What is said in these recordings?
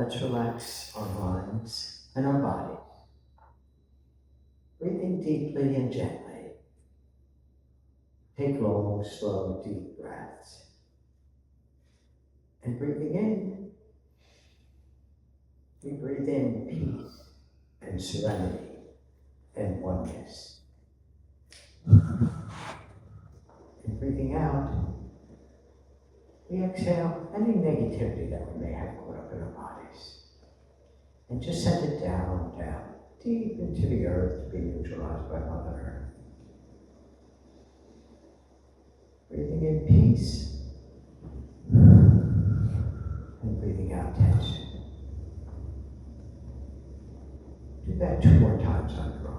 Let's relax our minds and our bodies. Breathing deeply and gently. Take long, slow, deep breaths. And breathing in, we breathe in peace and serenity and oneness. And breathing out, we exhale any negativity that we may have caught up in our bodies. And just send it down, down, deep into the earth to be neutralized by Mother Earth. Breathing in peace and breathing out tension. Do that 2 more times on your own.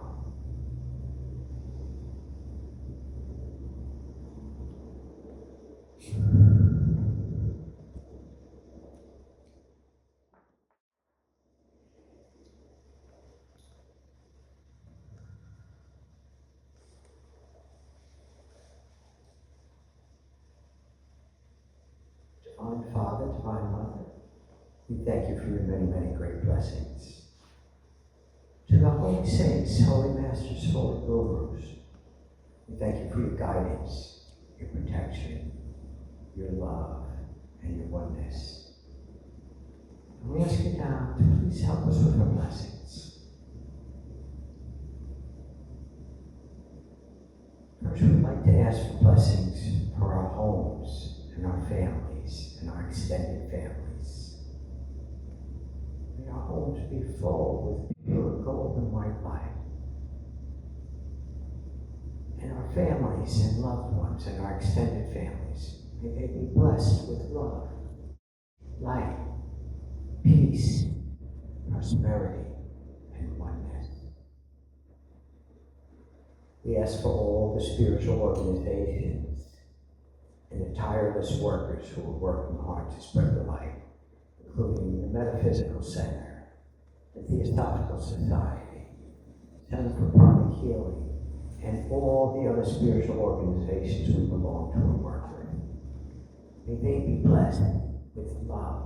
Divine Father, Divine Mother, we thank you for your many, many great blessings. To the Holy Saints, Holy Masters, Holy Gurus, we thank you for your guidance, your protection, your love, and your oneness. And we ask you now to please help us with our blessings. First, we'd like to ask for blessings for our homes and our families and our extended families. May our homes be full with pure gold and white light. And our families and loved ones and our extended families, may they be blessed with love, light, peace, prosperity, and oneness. We ask for all the spiritual organizations and the tireless workers who are working hard to spread the light, including the Metaphysical Center, the Theosophical Society, Center for Pranic Healing, and all the other spiritual organizations we belong to and work with. May they be blessed with love,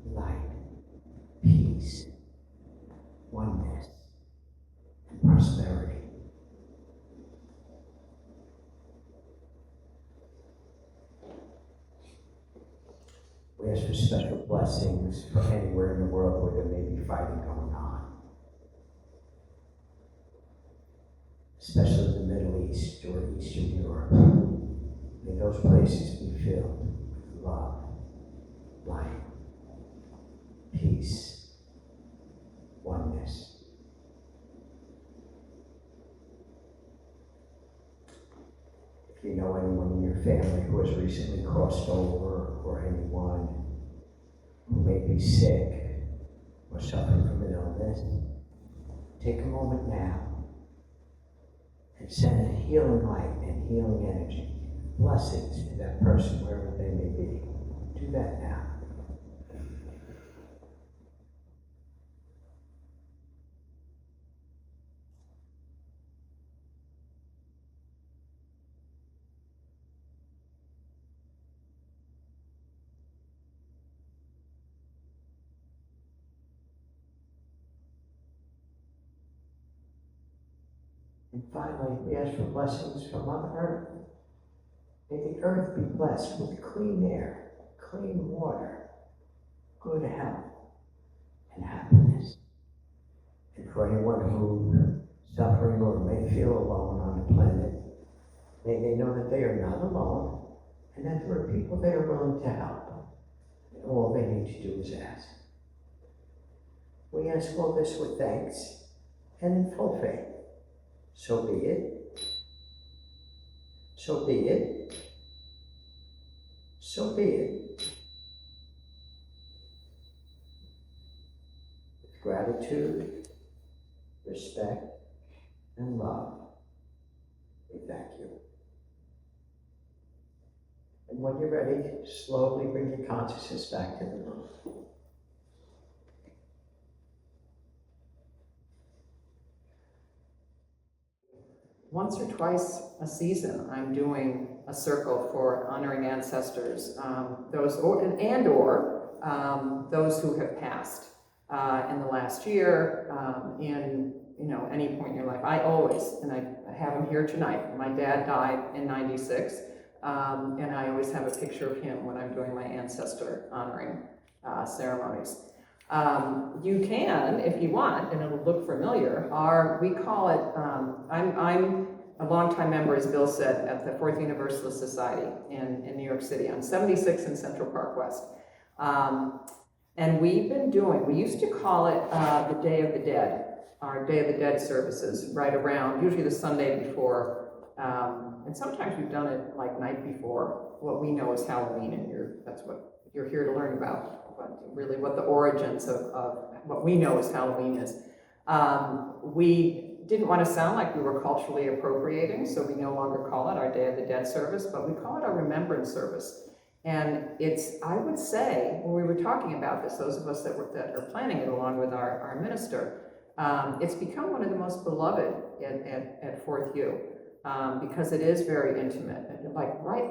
light, peace, oneness, and prosperity. We ask for special blessings for anywhere in the world where there may be fighting going on, especially the Middle East or Eastern Europe. May those places be filled with love, light, peace, oneness. If you know anyone in your family who has recently crossed over, or anyone who may be sick or suffering from an illness, take a moment now and send healing light and healing energy, blessings to that person wherever they may be. Do that now. And finally, we ask for blessings from Mother Earth. May the earth be blessed with clean air, clean water, good health, and happiness. And for anyone who is suffering or may feel alone on the planet, may they know that they are not alone, and that there are people that are willing to help. And all they need to do is ask. We ask all this with thanks and in full faith. So be it. So be it. So be it. With gratitude, respect, and love, we thank you. And when you're ready, slowly bring your consciousness back to the room. Once or twice a season, I'm doing a circle for honoring ancestors, or those who have passed in the last year, in any point in your life. I always, and I have him here tonight. My dad died in '96, and I always have a picture of him when I'm doing my ancestor honoring ceremonies. You can, if you want, and it'll look familiar, we call it, I'm a longtime member, as Bill said, at the Fourth Universalist Society in New York City on 76 in Central Park West. And we used to call it the Day of the Dead, our Day of the Dead services, right around, usually the Sunday before, and sometimes we've done it like night before, what we know as Halloween, and that's what you're here to learn about, but really what the origins of what we know as Halloween is. We didn't want to sound like we were culturally appropriating, so we no longer call it our Day of the Dead service, but we call it our remembrance service. And I would say, when we were talking about this, those of us that are planning it along with our minister, it's become one of the most beloved at Fourth U, because it is very intimate.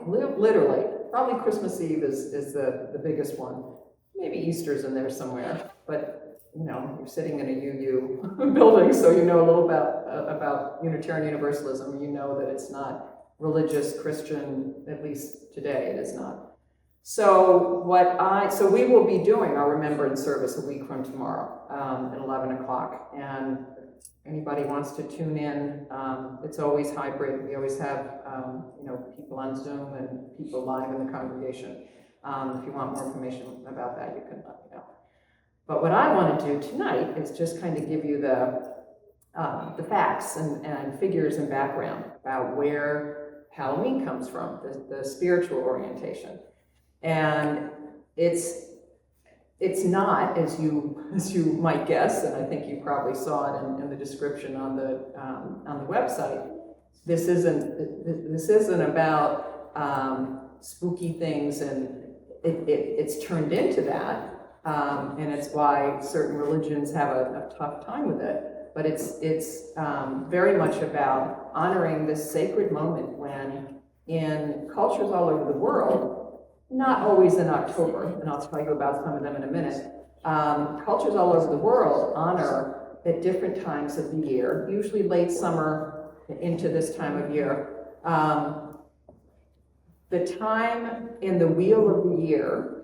Literally, probably Christmas Eve is the biggest one. Maybe Easter's in there somewhere, but you're sitting in a UU building, so you know a little about Unitarian Universalism. You know that it's not religious Christian, at least today it is not. So we will be doing our remembrance service a week from tomorrow at 11 o'clock. And anybody wants to tune in, it's always hybrid. We always have people on Zoom and people live in the congregation. If you want more information about that, you can let me know. But what I want to do tonight is just kind of give you the facts and figures and background about where Halloween comes from, the spiritual orientation. And it's not, as you might guess, and I think you probably saw it in the description on the website. This isn't about spooky things, and it's turned into that. And it's why certain religions have a tough time with it. But it's very much about honoring this sacred moment when, in cultures all over the world, not always in October, and I'll tell you about some of them in a minute, cultures all over the world honor at different times of the year, usually late summer into this time of year, the time in the wheel of the year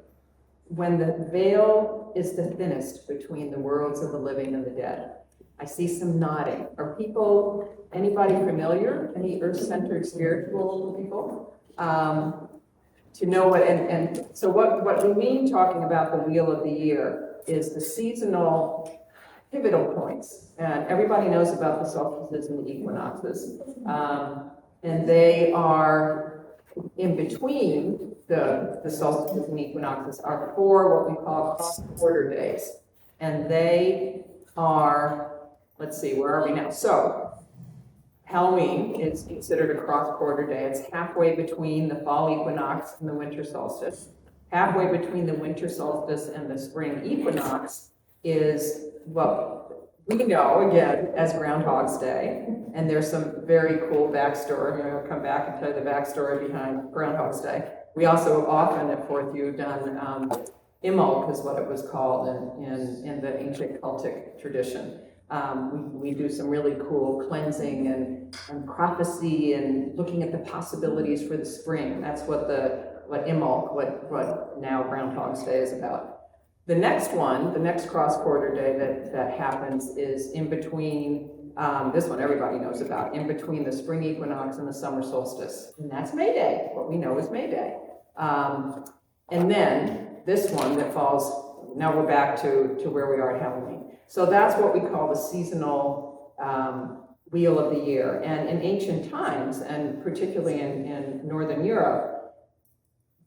when the veil is the thinnest between the worlds of the living and the dead. I see some nodding. Are anybody familiar? Any earth-centered spiritual people? To know what, and so what we mean talking about the wheel of the year is the seasonal pivotal points. And everybody knows about the solstices and the equinoxes. And they are in between the solstices and equinoxes are 4 what we call cross-quarter days. And they are, let's see, where are we now? So Halloween is considered a cross-quarter day. It's halfway between the fall equinox and the winter solstice. Halfway between the winter solstice and the spring equinox is what we know, again, as Groundhog's Day. And there's some very cool backstory. I'll come back and tell you the backstory behind Groundhog's Day. We also often at Fourth U done Imbolc is what it was called in the ancient Celtic tradition. We do some really cool cleansing and prophecy and looking at the possibilities for the spring. That's what Imbolc, what now Groundhog's Day is about. The next cross-quarter day that happens is in between, this one everybody knows about, in between the spring equinox and the summer solstice. And that's May Day, what we know is May Day. And then this one that falls, now we're back to where we are at Halloween. So that's what we call the seasonal wheel of the year. And in ancient times, and particularly in Northern Europe,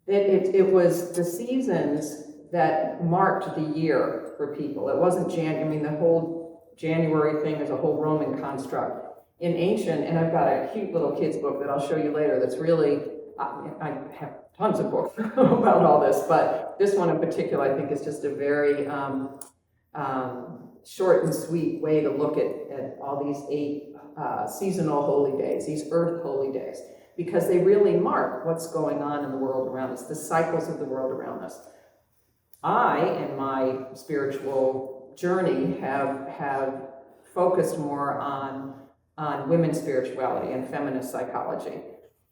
it was the seasons that marked the year for people. It wasn't the whole January thing is a whole Roman construct. In ancient, and I've got a cute little kid's book that I'll show you later that's really, I have tons of books about all this, but this one in particular I think is just a very short and sweet way to look at all these 8 seasonal holy days, these earth holy days, because they really mark what's going on in the world around us, the cycles of the world around us. I, in my spiritual journey, have focused more on women's spirituality and feminist psychology.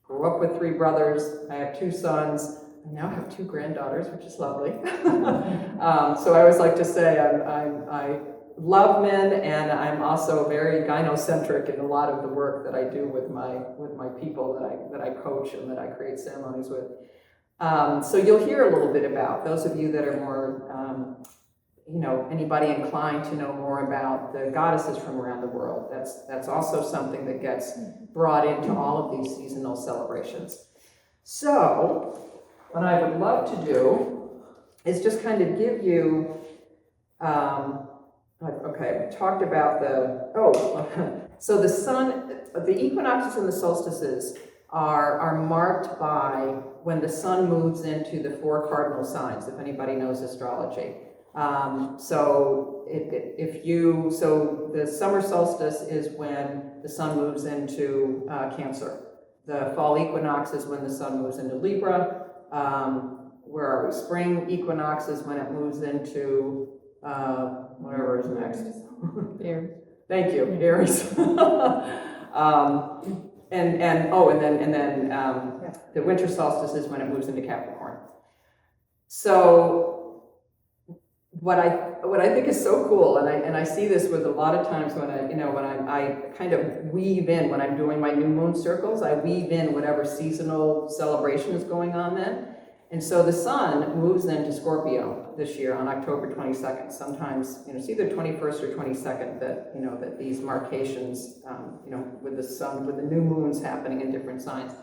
Grew up with 3 brothers. I have 2 sons. I now have 2 granddaughters, which is lovely. So I always like to say I love men, and I'm also very gynocentric in a lot of the work that I do with my people that I coach and that I create ceremonies with. So you'll hear a little bit about those of you that are more, anybody inclined to know more about the goddesses from around the world. That's also something that gets brought into all of these seasonal celebrations. So what I would love to do is just kind of give you, okay, we talked about so the sun, the equinoxes and the solstices are marked by when the sun moves into the 4 cardinal signs, if anybody knows astrology. So the summer solstice is when the sun moves into Cancer. The fall equinox is when the sun moves into Libra. Where are we? Spring equinox is when it moves into whatever is next. Aries. Thank you, Aries. And then the winter solstice is when it moves into Capricorn. So what I think is so cool, and I see this with a lot of times when I kind of weave in, when I'm doing my new moon circles, I weave in whatever seasonal celebration is going on then. And so the sun moves into Scorpio this year on October 22nd. Sometimes, it's either 21st or 22nd that these marcations, with the sun, with the new moons happening in different signs.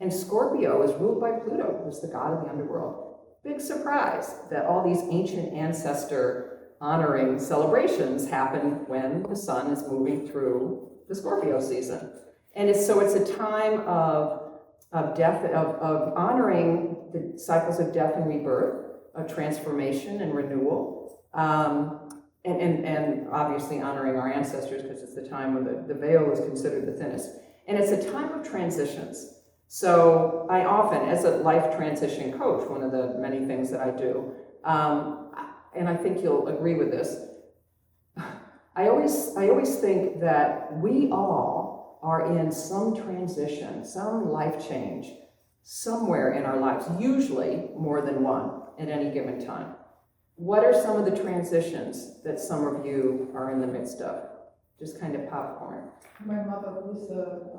And Scorpio is ruled by Pluto, who's the god of the underworld. Big surprise that all these ancient ancestor honoring celebrations happen when the sun is moving through the Scorpio season. And it's a time of death, of honoring the cycles of death and rebirth, of transformation and renewal, and obviously honoring our ancestors, because it's the time when the veil is considered the thinnest. And it's a time of transitions. So I often, as a life transition coach, one of the many things that I do, and I think you'll agree with this, I always think that we all are in some transition, some life change, somewhere in our lives, usually more than one at any given time. What are some of the transitions that some of you are in the midst of? Just kind of popcorn. My mother was the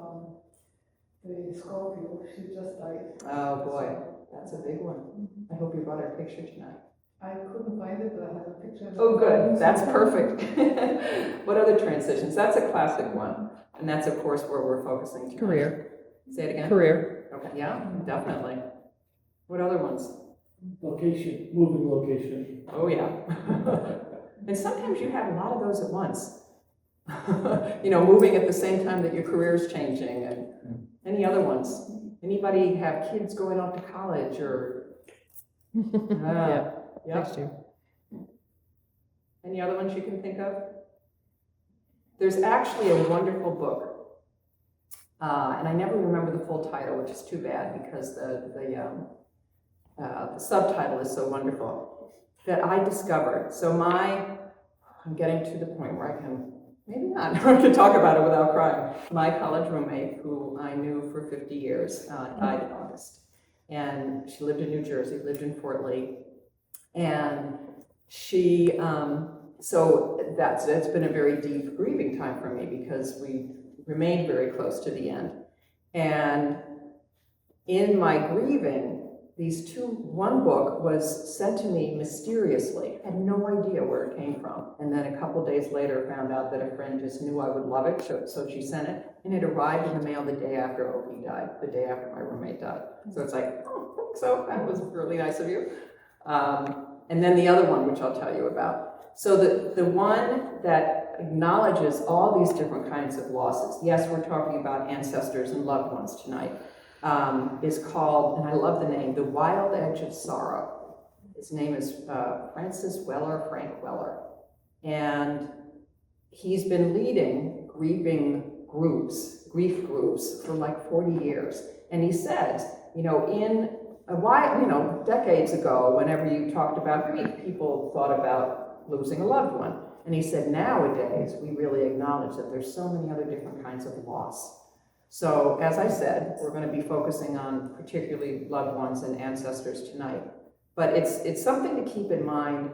Scorpio. She just died. Oh boy, that's a big one. I hope you brought her picture tonight. I couldn't find it, but I have a picture. Oh good, that's perfect. What other transitions? That's a classic one. And that's of course where we're focusing tonight. Career. Say it again? Career. Okay, yeah, definitely. What other ones? Location, moving location. Oh yeah. And sometimes you have a lot of those at once. Moving at the same time that your career is changing, and any other ones? Anybody have kids going off to college or? Yeah. Yeah. Next year. Any other ones you can think of? There's actually a wonderful book, and I never remember the full title, which is too bad because the subtitle is so wonderful, that I discovered. So I'm getting to the point where I can, maybe not, I can talk about it without crying. My college roommate, who I knew for 50 years, died in August. And she lived in New Jersey, lived in Fort Lee. And she, so that's been a very deep grieving time for me because we remained very close to the end. And in my grieving, one book was sent to me mysteriously. I had no idea where it came from. And then a couple days later found out that a friend just knew I would love it, so she sent it. And it arrived in the mail the day after Opie died, the day after my roommate died. So it's like, oh, thanks, so that was really nice of you. And then the other one, which I'll tell you about. So the one that acknowledges all these different kinds of losses, yes, we're talking about ancestors and loved ones tonight, is called, and I love the name, The Wild Edge of Sorrow. His name is Frank Weller. And he's been leading grief groups for like 40 years. And he says, in why, decades ago, whenever you talked about grief, people thought about losing a loved one. And he said, nowadays, we really acknowledge that there's so many other different kinds of loss. So, as I said, we're going to be focusing on particularly loved ones and ancestors tonight. But it's something to keep in mind,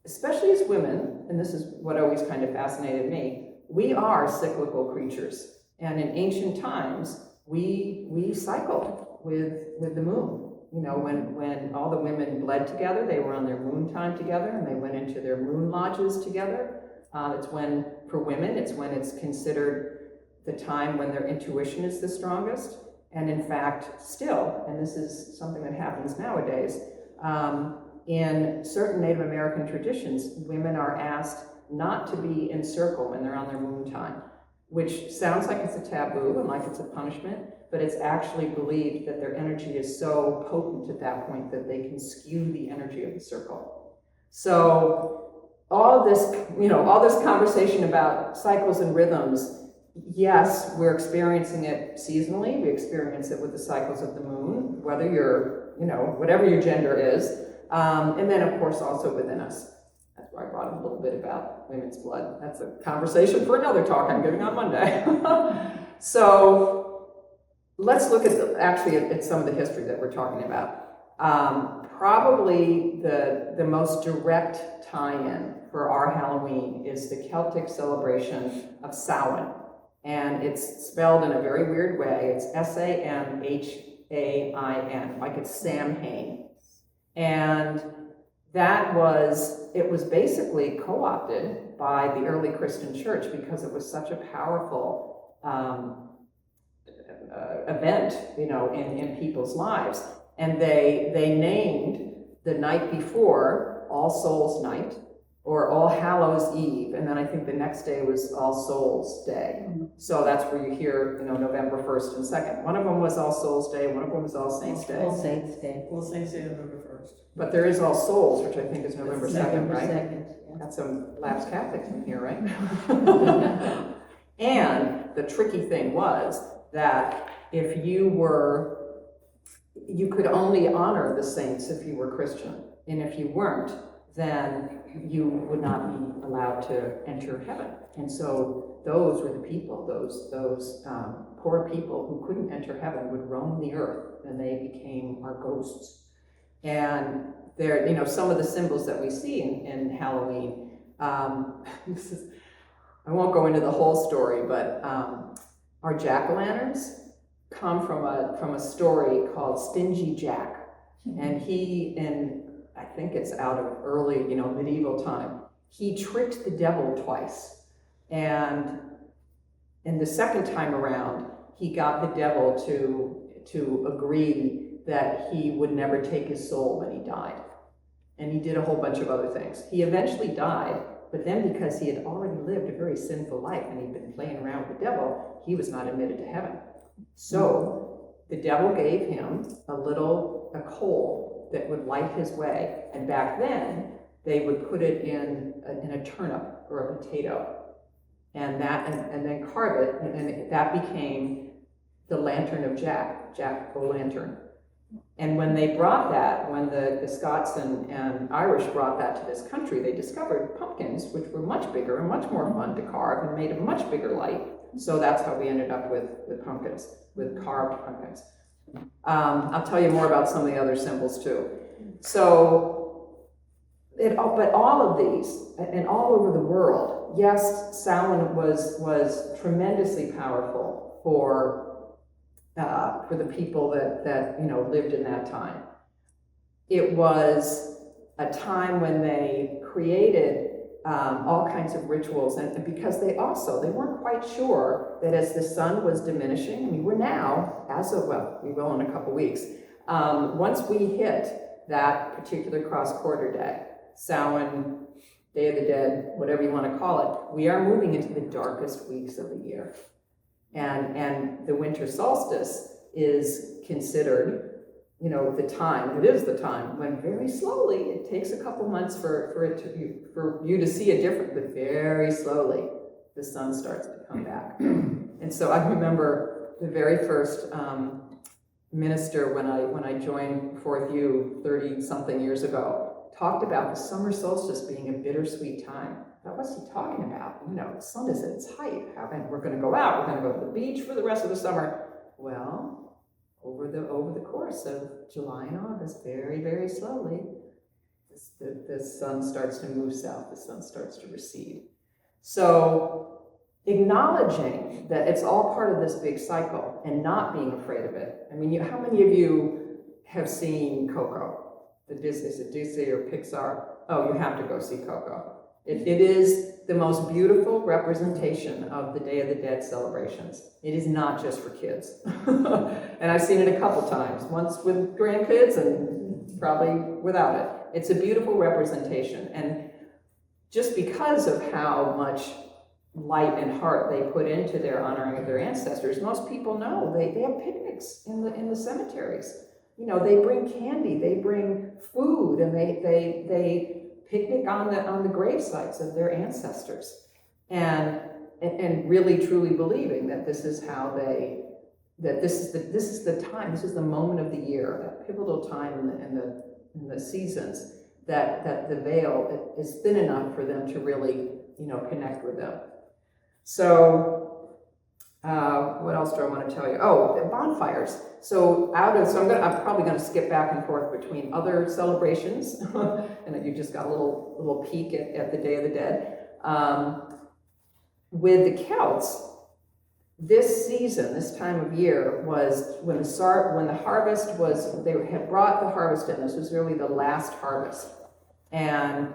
especially as women, and this is what always kind of fascinated me, we are cyclical creatures. And in ancient times, we cycled with the moon. When all the women bled together, they were on their moon time together, and they went into their moon lodges together. It's when, for women, it's when it's considered the time when their intuition is the strongest. And in fact, still, and this is something that happens nowadays, in certain Native American traditions, women are asked not to be in circle when they're on their moon time, which sounds like it's a taboo and like it's a punishment, but it's actually believed that their energy is so potent at that point that they can skew the energy of the circle. So all this conversation about cycles and rhythms, yes, we're experiencing it seasonally. We experience it with the cycles of the moon, whether you're, whatever your gender is. And then, of course, also within us. That's why I brought up a little bit about women's blood. That's a conversation for another talk I'm giving on Monday. So let's look at some of the history that we're talking about. Probably the most direct tie-in for our Halloween is the Celtic celebration of Samhain. And it's spelled in a very weird way. It's Samhain, like it's Samhain. And it was basically co-opted by the early Christian church because it was such a powerful event, in people's lives. And they named the night before All Souls Night, or All Hallows Eve, and then I think the next day was All Souls Day. Mm-hmm. So that's where you hear, November 1st and 2nd. One of them was All Souls Day, one of them was All Saints Day. All Saints Day. All Saints Day, November 1st. But there is All Souls, which I think is November 2nd, right? 2nd, yeah. Got some lapsed Catholics in here, right? And the tricky thing was that if you could only honor the saints if you were Christian. And if you weren't, then you would not be allowed to enter heaven. And so those were the people, those poor people who couldn't enter heaven would roam the earth, and they became our ghosts. And there, some of the symbols that we see in Halloween, I won't go into the whole story, but our jack-o'-lanterns come from a story called Stingy Jack. And I think it's out of early, medieval time. He tricked the devil twice. And the second time around, he got the devil to agree that he would never take his soul when he died. And he did a whole bunch of other things. He eventually died, but then because he had already lived a very sinful life and he'd been playing around with the devil, he was not admitted to heaven. So the devil gave him a coal that would light his way. And back then, they would put it in a turnip or a potato, and then carve it, and that became the lantern of Jack-o'-lantern. And when they brought that, when the Scots and Irish brought that to this country, they discovered pumpkins, which were much bigger and much more fun to carve and made a much bigger light. So that's how we ended up with pumpkins, with carved pumpkins. I'll tell you more about some of the other symbols too. So, but all of these, and all over the world, yes, Samhain was tremendously powerful for the people that lived in that time. It was a time when they created all kinds of rituals, and because they weren't quite sure that as the sun was diminishing, we're now, we will in a couple weeks, once we hit that particular cross-quarter day, Samhain, Day of the Dead, whatever you want to call it, we are moving into the darkest weeks of the year. And the winter solstice is considered, the time when very slowly, it takes a couple months for you to see a difference, but very slowly the sun starts to come back. And so I remember the very first minister when I joined Fourth U 30-something years ago talked about the summer solstice being a bittersweet time. Now, what's he talking about? You know, the sun is at its height, and we're going to go out, we're going to go to the beach for the rest of the summer. Well, over the course of July and August, very, very slowly, the sun starts to move south, the sun starts to recede. So acknowledging that it's all part of this big cycle and not being afraid of it. I mean, how many of you have seen Coco? Is it Disney or Pixar? Oh, you have to go see Coco. It is the most beautiful representation of the Day of the Dead celebrations. It is not just for kids. And I've seen it a couple times, once with grandkids and probably without it. It's a beautiful representation. And just because of how much light and heart they put into their honoring of their ancestors, most people know they have picnics in the cemeteries. You know, they bring candy, they bring food, and they picnic on the grave sites of their ancestors, and really truly believing that this is how this is the time, this is the moment of the year, that pivotal time in the seasons, that the veil is thin enough for them to really, you know, connect with them. So what else do I want to tell you? Oh, the bonfires. So I'm probably going to skip back and forth between other celebrations, and you just got a little peek at the Day of the Dead. With the Celts, this season, this time of year, was when the harvest was. They had brought the harvest in. This was really the last harvest, and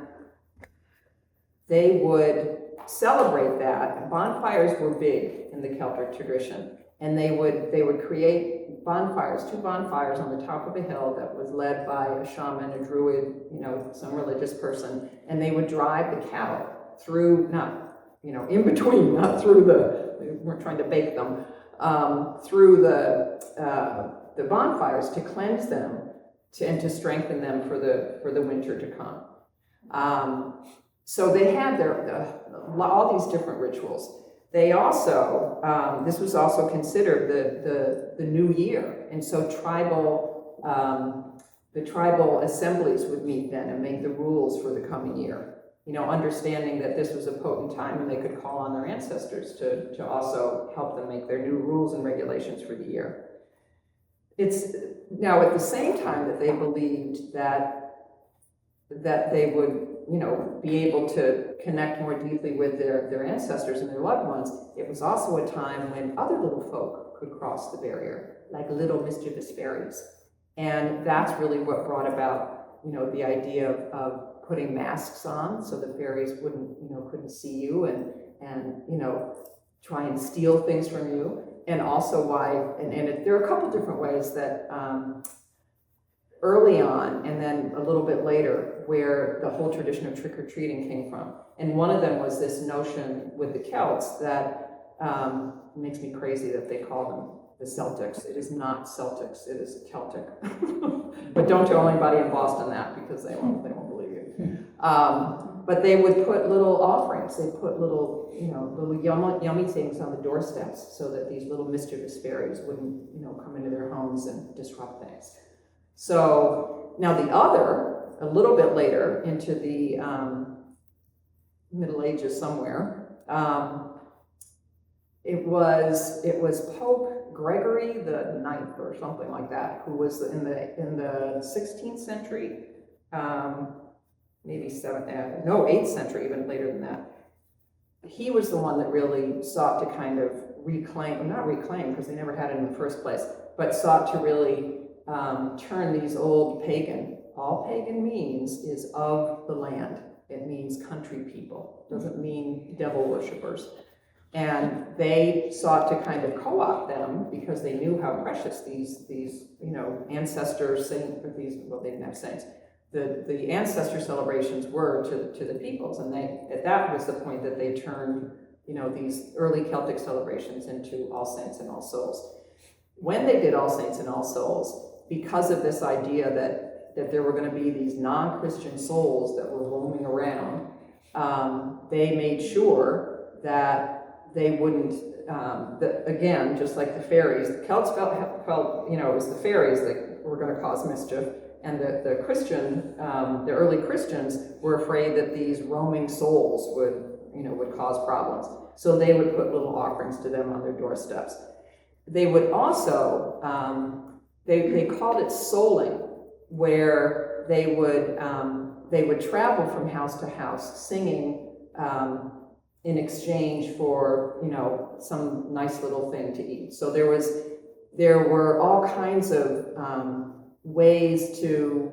they would celebrate that. Bonfires were big in the Celtic tradition, and they would create bonfires, 2 bonfires on the top of a hill that was led by a shaman, a druid, you know, some religious person, and they would drive the cattle through, not, you know, in between, not through we weren't trying to bake them, through the bonfires to cleanse them and to strengthen them for the winter to come. So they had all these different rituals. They also, this was also considered the new year, and so the tribal assemblies would meet then and make the rules for the coming year. You know, understanding that this was a potent time and they could call on their ancestors to also help them make their new rules and regulations for the year. It's now at the same time that they believed that they would, you know, be able to connect more deeply with their ancestors and their loved ones, it was also a time when other little folk could cross the barrier, like little mischievous fairies. And that's really what brought about, you know, the idea of putting masks on so the fairies couldn't see you and you know, try and steal things from you. And also there are a couple different ways that early on, and then a little bit later, where the whole tradition of trick-or-treating came from. And one of them was this notion with the Celts that makes me crazy that they call them the Celtics. It is not Celtics, it is Celtic. But don't tell anybody in Boston that, because they won't believe you. But they would put little offerings, they put little yummy things on the doorsteps so that these little mischievous fairies wouldn't, you know, come into their homes and disrupt things. So now the other, a little bit later into the Middle Ages somewhere, it was Pope Gregory the Ninth or something like that, who was in the 16th century, maybe 8th century, even later than that. He was the one that really sought to kind of not reclaim because they never had it in the first place, but sought to really turn these old all pagan means is of the land. It means country people. It doesn't mean devil worshippers. And they sought to kind of co-opt them because they knew how precious these ancestor saints, they didn't have saints. The ancestor celebrations were to the peoples, and that was the point that they turned, you know, these early Celtic celebrations into All Saints and All Souls. When they did All Saints and All Souls, because of this idea that there were going to be these non-Christian souls that were roaming around, they made sure that they wouldn't, again, just like the fairies, the Celts felt, it was the fairies that were going to cause mischief, and the Christian, the early Christians were afraid that these roaming souls would cause problems. So they would put little offerings to them on their doorsteps. They would also, they called it souling, where they would travel from house to house singing in exchange for, some nice little thing to eat. So there were all kinds of ways to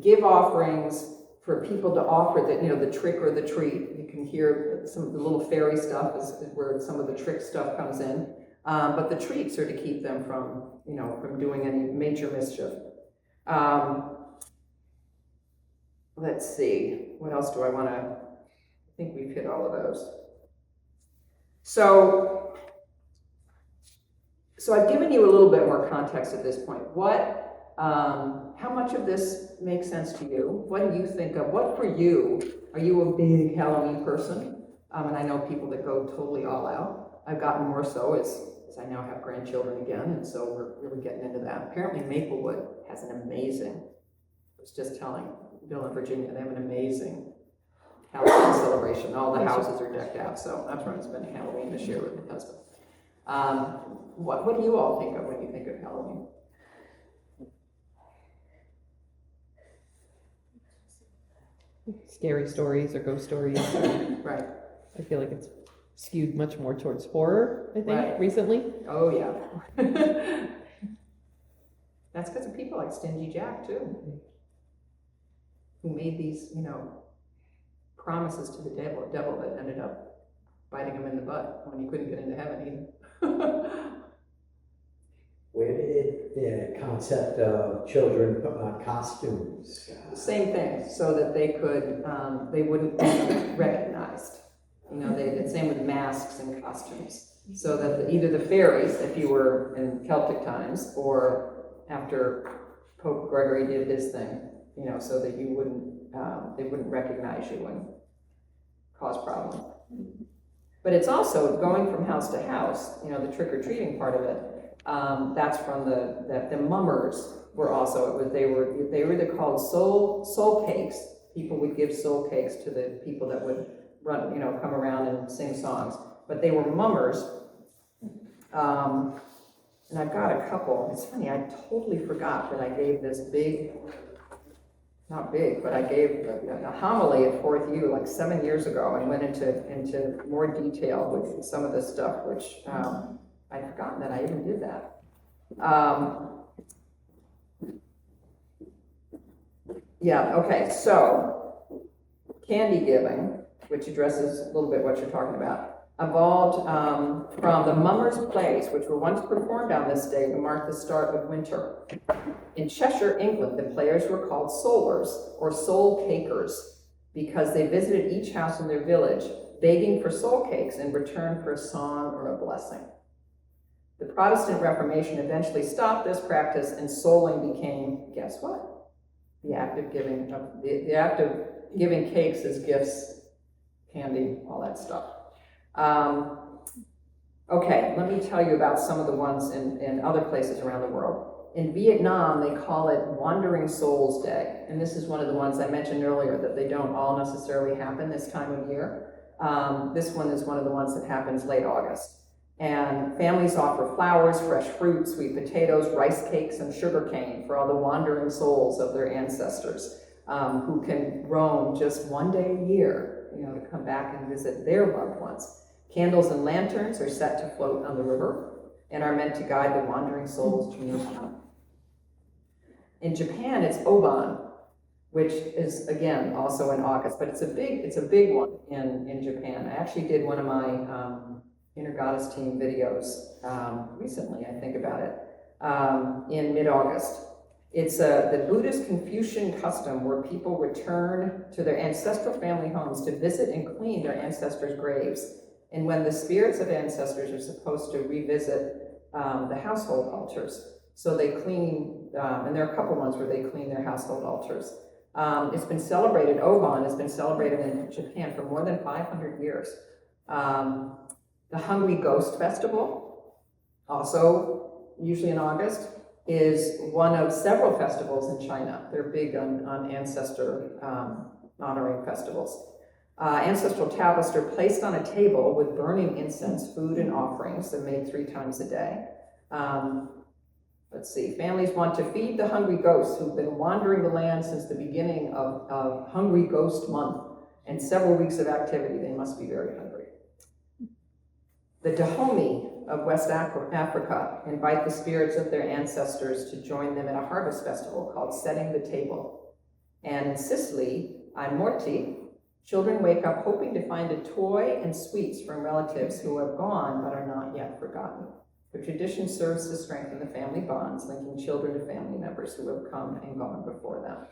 give offerings, for people to offer the trick or the treat. You can hear some of the little fairy stuff is where some of the trick stuff comes in. But the treats are to keep them from doing any major mischief. Let's see, what else do I want to, I think we've hit all of those. So I've given you a little bit more context at this point. How much of this makes sense to you? What do you think of? What for you? Are you a big Halloween person? And I know people that go totally all out. I've gotten more so as I now have grandchildren again, and so we're really getting into that. Apparently Maplewood has an amazing, I was just telling Bill in Virginia, they have an amazing Halloween celebration. All the houses are decked out, so I'm trying to spend Halloween this year with my husband. What do you all think of when you think of Halloween? Scary stories or ghost stories. Right. I feel like it's skewed much more towards horror, I think, Right. recently. Oh, yeah. That's because of people like Stingy Jack, too, who made these, promises to the devil that ended up biting him in the butt when he couldn't get into heaven either. Where did the concept of children putting on costumes? Same thing, so that they could, they wouldn't be recognized. Same with masks and costumes. So that either the fairies, if you were in Celtic times, or after Pope Gregory did his thing, so that you wouldn't, they wouldn't recognize you and cause problems. But it's also going from house to house, the trick-or-treating part of it. That's from the mummers were also, they were either called soul cakes. People would give soul cakes to the people that would run, come around and sing songs. But they were mummers. And I've got a couple. It's funny, I totally forgot that I gave this not big, but I gave a homily at 4th U like 7 years ago and went into more detail with some of this stuff, which I'd forgotten that I even did that. Okay, so candy giving, which addresses a little bit what you're talking about, evolved from the mummers' plays, which were once performed on this day to mark the start of winter. In Cheshire, England, the players were called soulers or soul cakers because they visited each house in their village, begging for soul cakes in return for a song or a blessing. The Protestant Reformation eventually stopped this practice, and souling became, guess what? The act of giving cakes as gifts, candy, all that stuff. Okay, let me tell you about some of the ones in other places around the world. In Vietnam, they call it Wandering Souls Day, and this is one of the ones I mentioned earlier that they don't all necessarily happen this time of year. This one is one of the ones that happens late August. And families offer flowers, fresh fruit, sweet potatoes, rice cakes, and sugar cane for all the wandering souls of their ancestors who can roam just one day a year, to come back and visit their loved ones. Candles and lanterns are set to float on the river and are meant to guide the wandering souls to Nirvana. In Japan, it's Oban, which is, again, also in August, but it's a big one in Japan. I actually did one of my Inner Goddess Team videos recently, I think, about it, in mid-August. It's the Buddhist Confucian custom where people return to their ancestral family homes to visit and clean their ancestors' graves. And when the spirits of ancestors are supposed to revisit the household altars. So they clean, and there are a couple ones where they clean their household altars. It's been celebrated, Oban has been celebrated in Japan for more than 500 years. The Hungry Ghost Festival, also usually in August, is one of several festivals in China. They're big on ancestor honoring festivals. Ancestral tablets are placed on a table with burning incense, food, and offerings. They're made 3 times a day. Let's see, families want to feed the hungry ghosts who've been wandering the land since the beginning of Hungry Ghost Month and several weeks of activity. They must be very hungry. The Dahomey of West Africa invite the spirits of their ancestors to join them at a harvest festival called Setting the Table. And in Sicily, on Morti, children wake up hoping to find a toy and sweets from relatives who have gone but are not yet forgotten. The tradition serves to strengthen the family bonds, linking children to family members who have come and gone before them.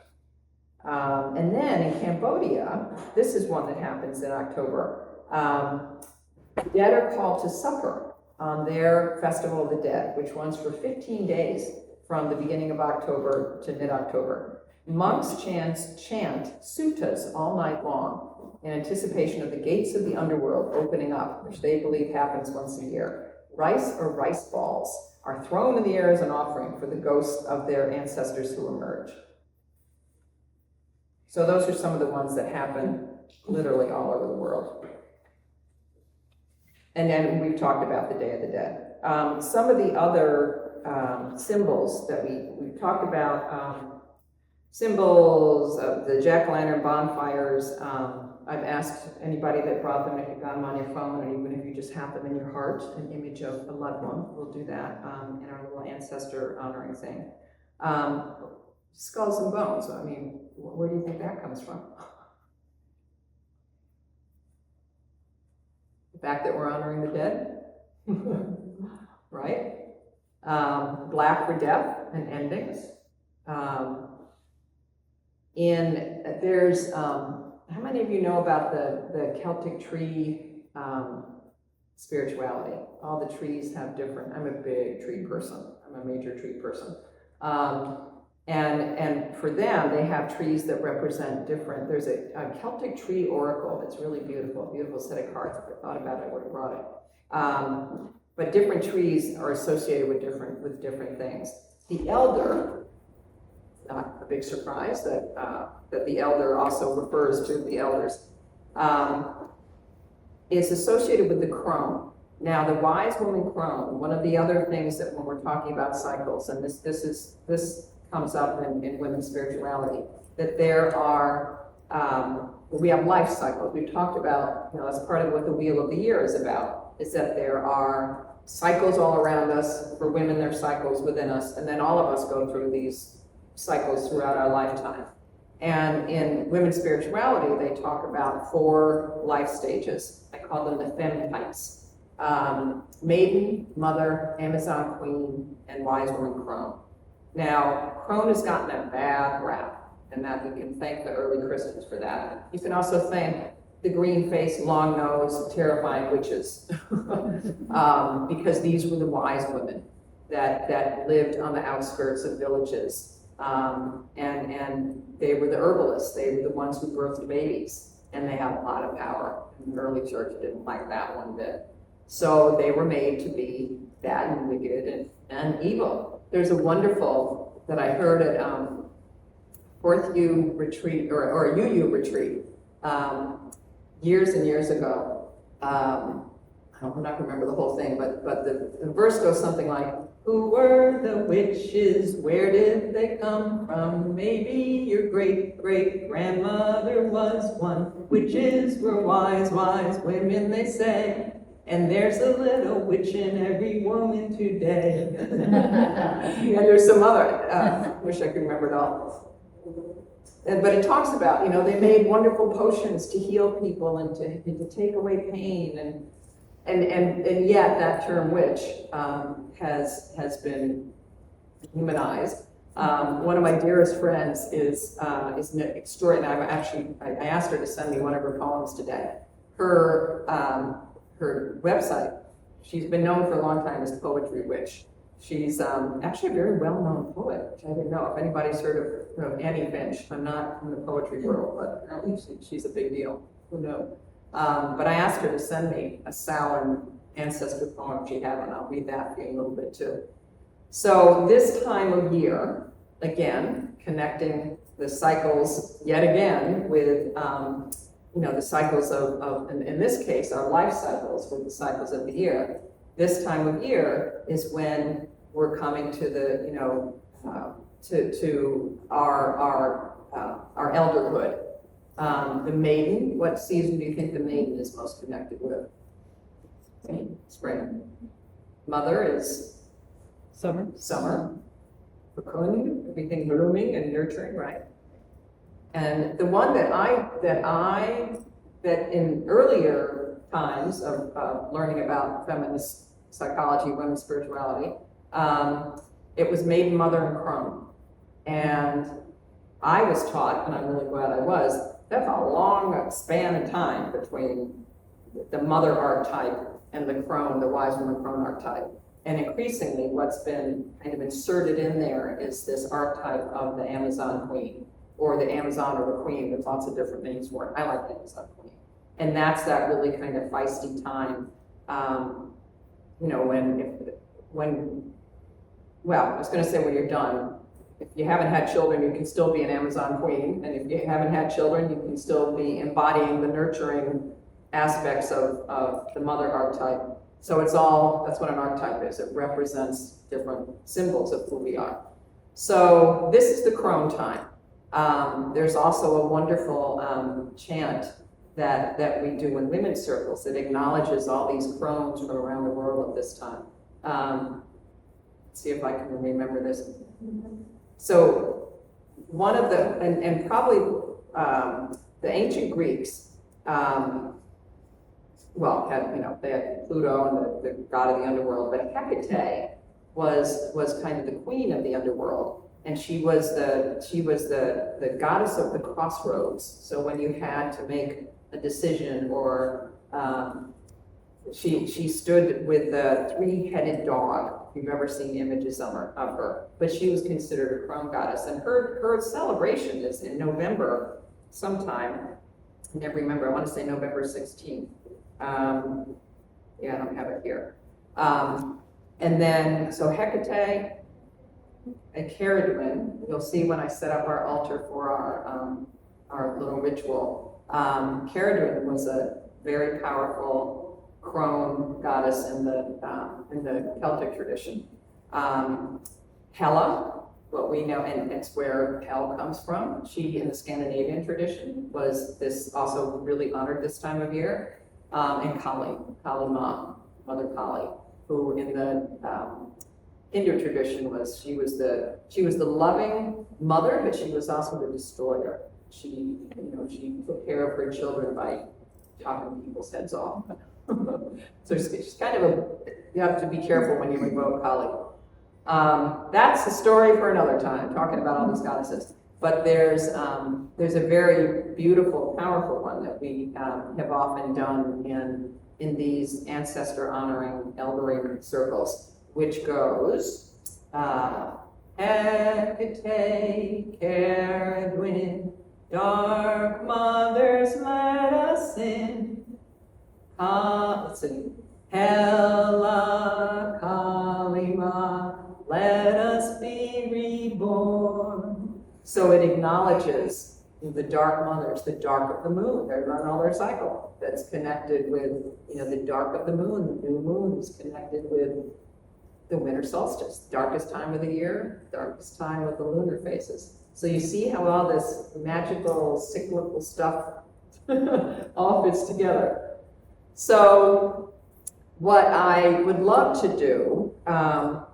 And then in Cambodia, this is one that happens in October. The dead are called to supper on their Festival of the Dead, which runs for 15 days from the beginning of October to mid-October. Monks chant suttas all night long in anticipation of the gates of the underworld opening up, which they believe happens once a year. Rice or rice balls are thrown in the air as an offering for the ghosts of their ancestors who emerge. So those are some of the ones that happen literally all over the world. And then we've talked about the Day of the Dead. Some of the other symbols that we've talked about, symbols of the jack-o'-lantern bonfires. I've asked anybody that brought them if you've got them on your phone, and even if you just have them in your heart, an image of a loved one, we'll do that in our little ancestor honoring thing. Skulls and bones, I mean, where do you think that comes from? The fact that we're honoring the dead, right? Black for death and endings. There's, how many of you know about the Celtic tree spirituality? All the trees have different, I'm a big tree person. I'm a major tree person. And for them, they have trees that represent different, there's a Celtic tree oracle that's really beautiful, beautiful set of cards. If I thought about it, I would have brought it. But different trees are associated with different things. The elder, not a big surprise that the elder also refers to the elders, is associated with the crone. Now, the wise woman crone, one of the other things that when we're talking about cycles, and this comes up in women's spirituality, that there are, we have life cycles. We've talked about, that's part of what the Wheel of the Year is about, is that there are cycles all around us. For women, there are cycles within us, and then all of us go through these cycles throughout our lifetime. And in women's spirituality, they talk about 4 life stages. I call them the femme types. Maiden, mother, Amazon queen, and wise woman crone. Now, crone has gotten a bad rap, and that we can thank the early Christians for that. You can also thank the green-faced, long-nosed, terrifying witches, because these were the wise women that lived on the outskirts of villages. And they were the herbalists. They were the ones who birthed babies, and they had a lot of power. And the early church didn't like that one bit. So they were made to be bad and wicked and evil. There's a wonderful that I heard at Fourth U retreat or a UU retreat years and years ago. I'm not gonna remember the whole thing, but the verse goes something like, "Who were the witches? Where did they come from? Maybe your great-great-grandmother was one. Witches were wise, wise women, they say. And there's a little witch in every woman today." And there's some other, wish I could remember it all. But it talks about, they made wonderful potions to heal people and to take away pain. And yet that term witch has been humanized. One of my dearest friends is an extraordinary. I asked her to send me one of her poems today. Her website, she's been known for a long time as Poetry Witch. She's actually a very well-known poet, which I didn't know. If anybody's heard of Annie Finch, I'm not from the poetry world, but apparently she's a big deal. Who knows? But I asked her to send me a Samhain ancestor poem she had, and I'll read that for you a little bit too. So this time of year, again, connecting the cycles yet again with, the cycles of in this case, our life cycles with the cycles of the year. This time of year is when we're coming to the, to our elderhood. The maiden, what season do you think the maiden is most connected with? Spring. Mother is Summer? summer. Cocoon, everything blooming and nurturing, right? And the one that in earlier times of learning about feminist psychology, women's spirituality, it was maiden, mother, and crone. And I was taught, and I'm really glad I was, that's a long span of time between the mother archetype and the crone, the wise woman crone archetype. And increasingly, what's been kind of inserted in there is this archetype of the Amazon queen, or the Amazon or the queen. There's lots of different names for it. I like the Amazon queen. And that's that really kind of feisty time, well, I was going to say when you're done, if you haven't had children, you can still be an Amazon queen. And if you haven't had children, you can still be embodying the nurturing aspects of the mother archetype. So it's all, that's what an archetype is. It represents different symbols of who we are. So this is the crone time. There's also a wonderful chant that we do in women's circles that acknowledges all these crones from around the world at this time. Let's see if I can remember this. So one of the, and probably the ancient Greeks, they had Pluto and the god of the underworld, but Hecate was kind of the queen of the underworld, and she was the goddess of the crossroads. So when you had to make a decision, or she stood with the three-headed dog. If you've ever seen images of her, but she was considered a crone goddess, and her celebration is in November sometime. I never remember. I want to say November 16th. I don't have it here. And then, so Hecate, a Caradwen, you'll see when I set up our altar for our little ritual. Caradwen was a very powerful crone goddess in the Celtic tradition. Hela, what we know, and it's where Hel comes from. She, in the Scandinavian tradition, was this also really honored this time of year. And Kali Ma, Mother Kali, who in the Hindu tradition she was the loving mother, but she was also the destroyer. She took care of her children by chopping people's heads off. So she's kind of you have to be careful when you invoke Kali. That's a story for another time, talking about all these goddesses. But there's a very beautiful, powerful one that we have often done in these ancestor honoring, eldering circles, which goes, Hecate, Caradwen, dark mothers let us in. Let's see. Hela, Kalima, let us be reborn. So it acknowledges the dark mothers, the dark of the moon. They run all their cycle. That's connected with, the dark of the moon. The new moon is connected with the winter solstice, darkest time of the year, darkest time of the lunar phases. So you see how all this magical, cyclical stuff all fits together. So what I would love to do, I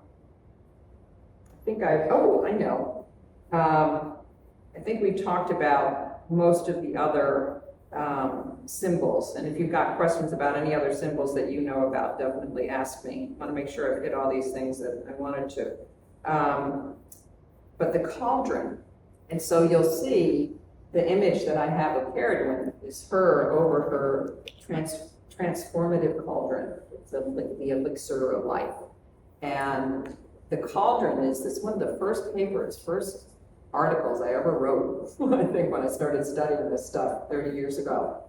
know. I think we talked about most of the other symbols, and if you've got questions about any other symbols that you know about, definitely ask me. I want to make sure I've hit all these things that I wanted to. But the cauldron, and so you'll see the image that I have of Caradwen is her over her transformative cauldron. It's the elixir of life. And the cauldron is one of the first articles I ever wrote, I think, when I started studying this stuff 30 years ago.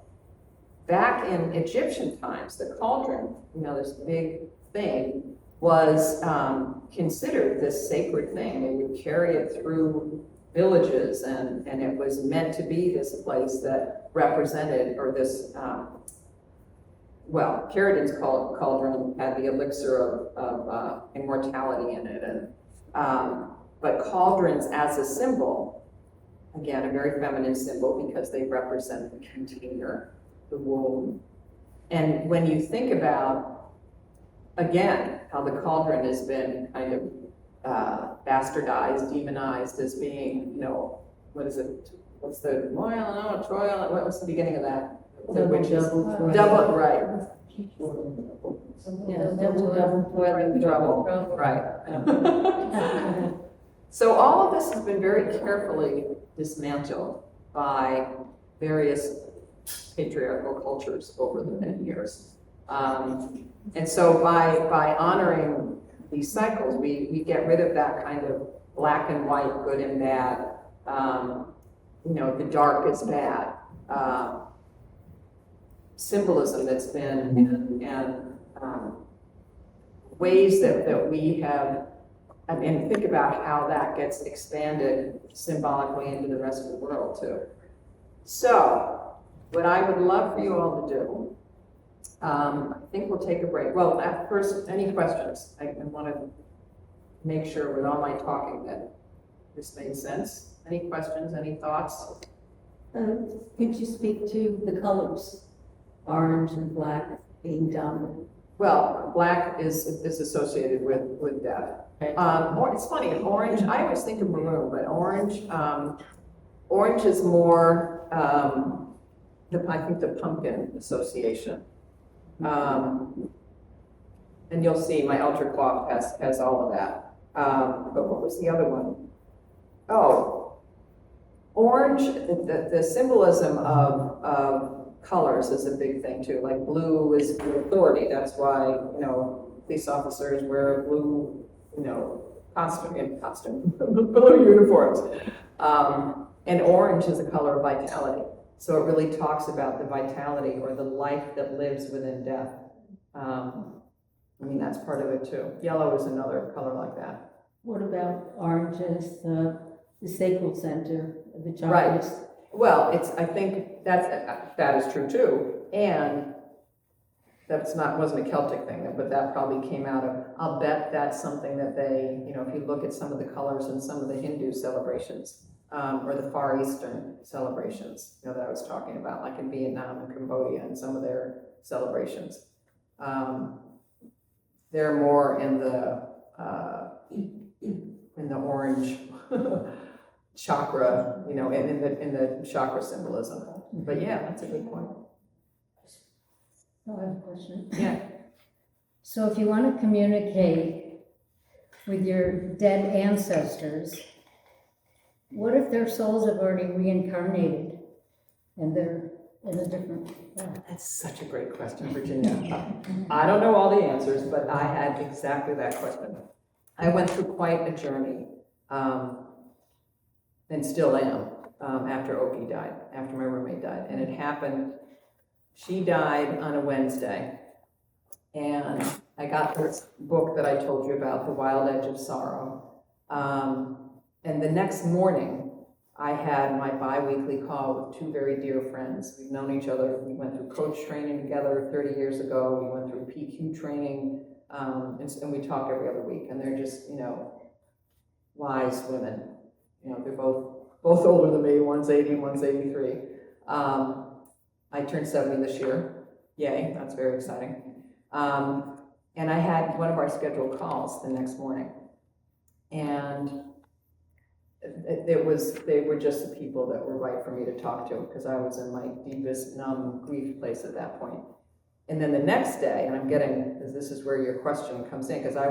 back in Egyptian times, the cauldron, this big thing, was considered this sacred thing. They would carry it through villages, and it was meant to be this place that represented, or this, Carradin's cauldron had the elixir of immortality in it, but cauldrons as a symbol, again, a very feminine symbol because they represent the container, the womb. And when you think about, again, how the cauldron has been kind of bastardized, demonized as being, what is it? What's the Troy? What was the beginning of that? The witches. Double, right. Yeah, double, right. So all of this has been very carefully dismantled by various patriarchal cultures over the many years. And so by honoring these cycles, we get rid of that kind of black and white, good and bad, the dark is bad, symbolism that's been, and ways that we have, and think about how that gets expanded symbolically into the rest of the world too. So, what I would love for you all to do, I think we'll take a break. Well, at first, any questions? I want to make sure with all my talking that this made sense. Any questions, any thoughts? Could you speak to the colors, orange and black being dominant? Well, black is associated with death. It's funny, orange, I always think of maroon, but orange is more, I think the pumpkin association. And you'll see my altar cloth has all of that. But what was the other one? Oh, orange, the symbolism of colors is a big thing too. Like blue is authority. That's why, police officers wear blue, costume, blue uniforms. And orange is a color of vitality. So it really talks about the vitality or the life that lives within death. That's part of it too. Yellow is another color like that. What about orange as the sacral center of the chakras? Right. Well, I think that is true too. And wasn't a Celtic thing, but that probably came out of, I'll bet that's something that they, if you look at some of the colors in some of the Hindu celebrations, or the Far Eastern celebrations, that I was talking about, like in Vietnam and Cambodia and some of their celebrations. They're more in the orange chakra, in the chakra symbolism. But yeah, that's a good point. I have a question. Yeah. So if you want to communicate with your dead ancestors, what if their souls have already reincarnated and they're in a different life? That's such a great question, Virginia. I don't know all the answers, but I had exactly that question. I went through quite a journey, and still am, after Oki died, after my roommate died. And it happened, she died on a Wednesday. And I got this book that I told you about, The Wild Edge of Sorrow. And the next morning, I had my bi-weekly call with two very dear friends. We've known each other. We went through coach training together 30 years ago. We went through PQ training, and we talk every other week. And they're just, wise women. They're both older than me. One's 80, one's 83. I turned 70 this year. Yay, that's very exciting. And I had one of our scheduled calls the next morning. And they were just the people that were right for me to talk to, because I was in my deepest numb grief place at that point. And then the next day, and I'm getting, this is where your question comes in, because I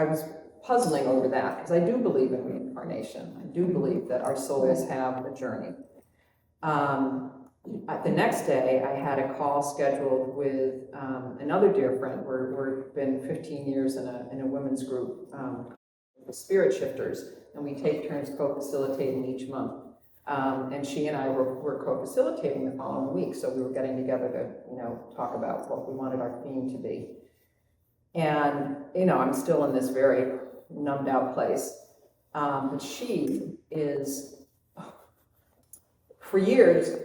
was puzzling over that, because I do believe in reincarnation. I do believe that our souls have a journey. The next day, I had a call scheduled with another dear friend. We've been 15 years in a women's group, the Spirit Shifters, and we take turns co-facilitating each month. And she and I were co-facilitating the following week, so we were getting together to, talk about what we wanted our theme to be. And, I'm still in this very numbed out place. But she is, for years,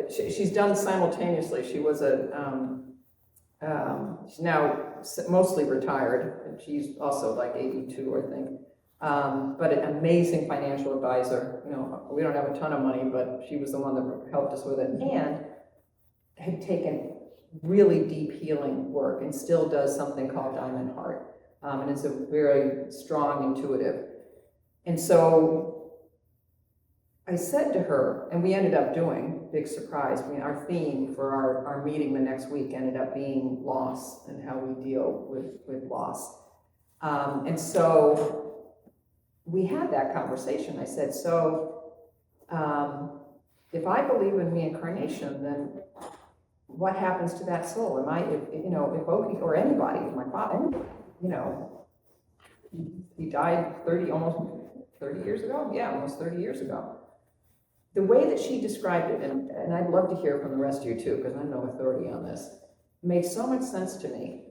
she's done simultaneously. She was she's now mostly retired, and she's also like 82, I think. But an amazing financial advisor. We don't have a ton of money, but she was the one that helped us with it, and had taken really deep healing work and still does something called Diamond Heart. And it's a very strong intuitive. And so I said to her, and we ended up doing, big surprise, our theme for our meeting the next week ended up being loss and how we deal with loss. And so we had that conversation. I said, so if I believe in reincarnation, then what happens to that soul? Am I, if Oki or anybody, my father, he died almost 30 years ago? Yeah, almost 30 years ago. The way that she described it, and I'd love to hear from the rest of you too, because I'm no authority on this, made so much sense to me.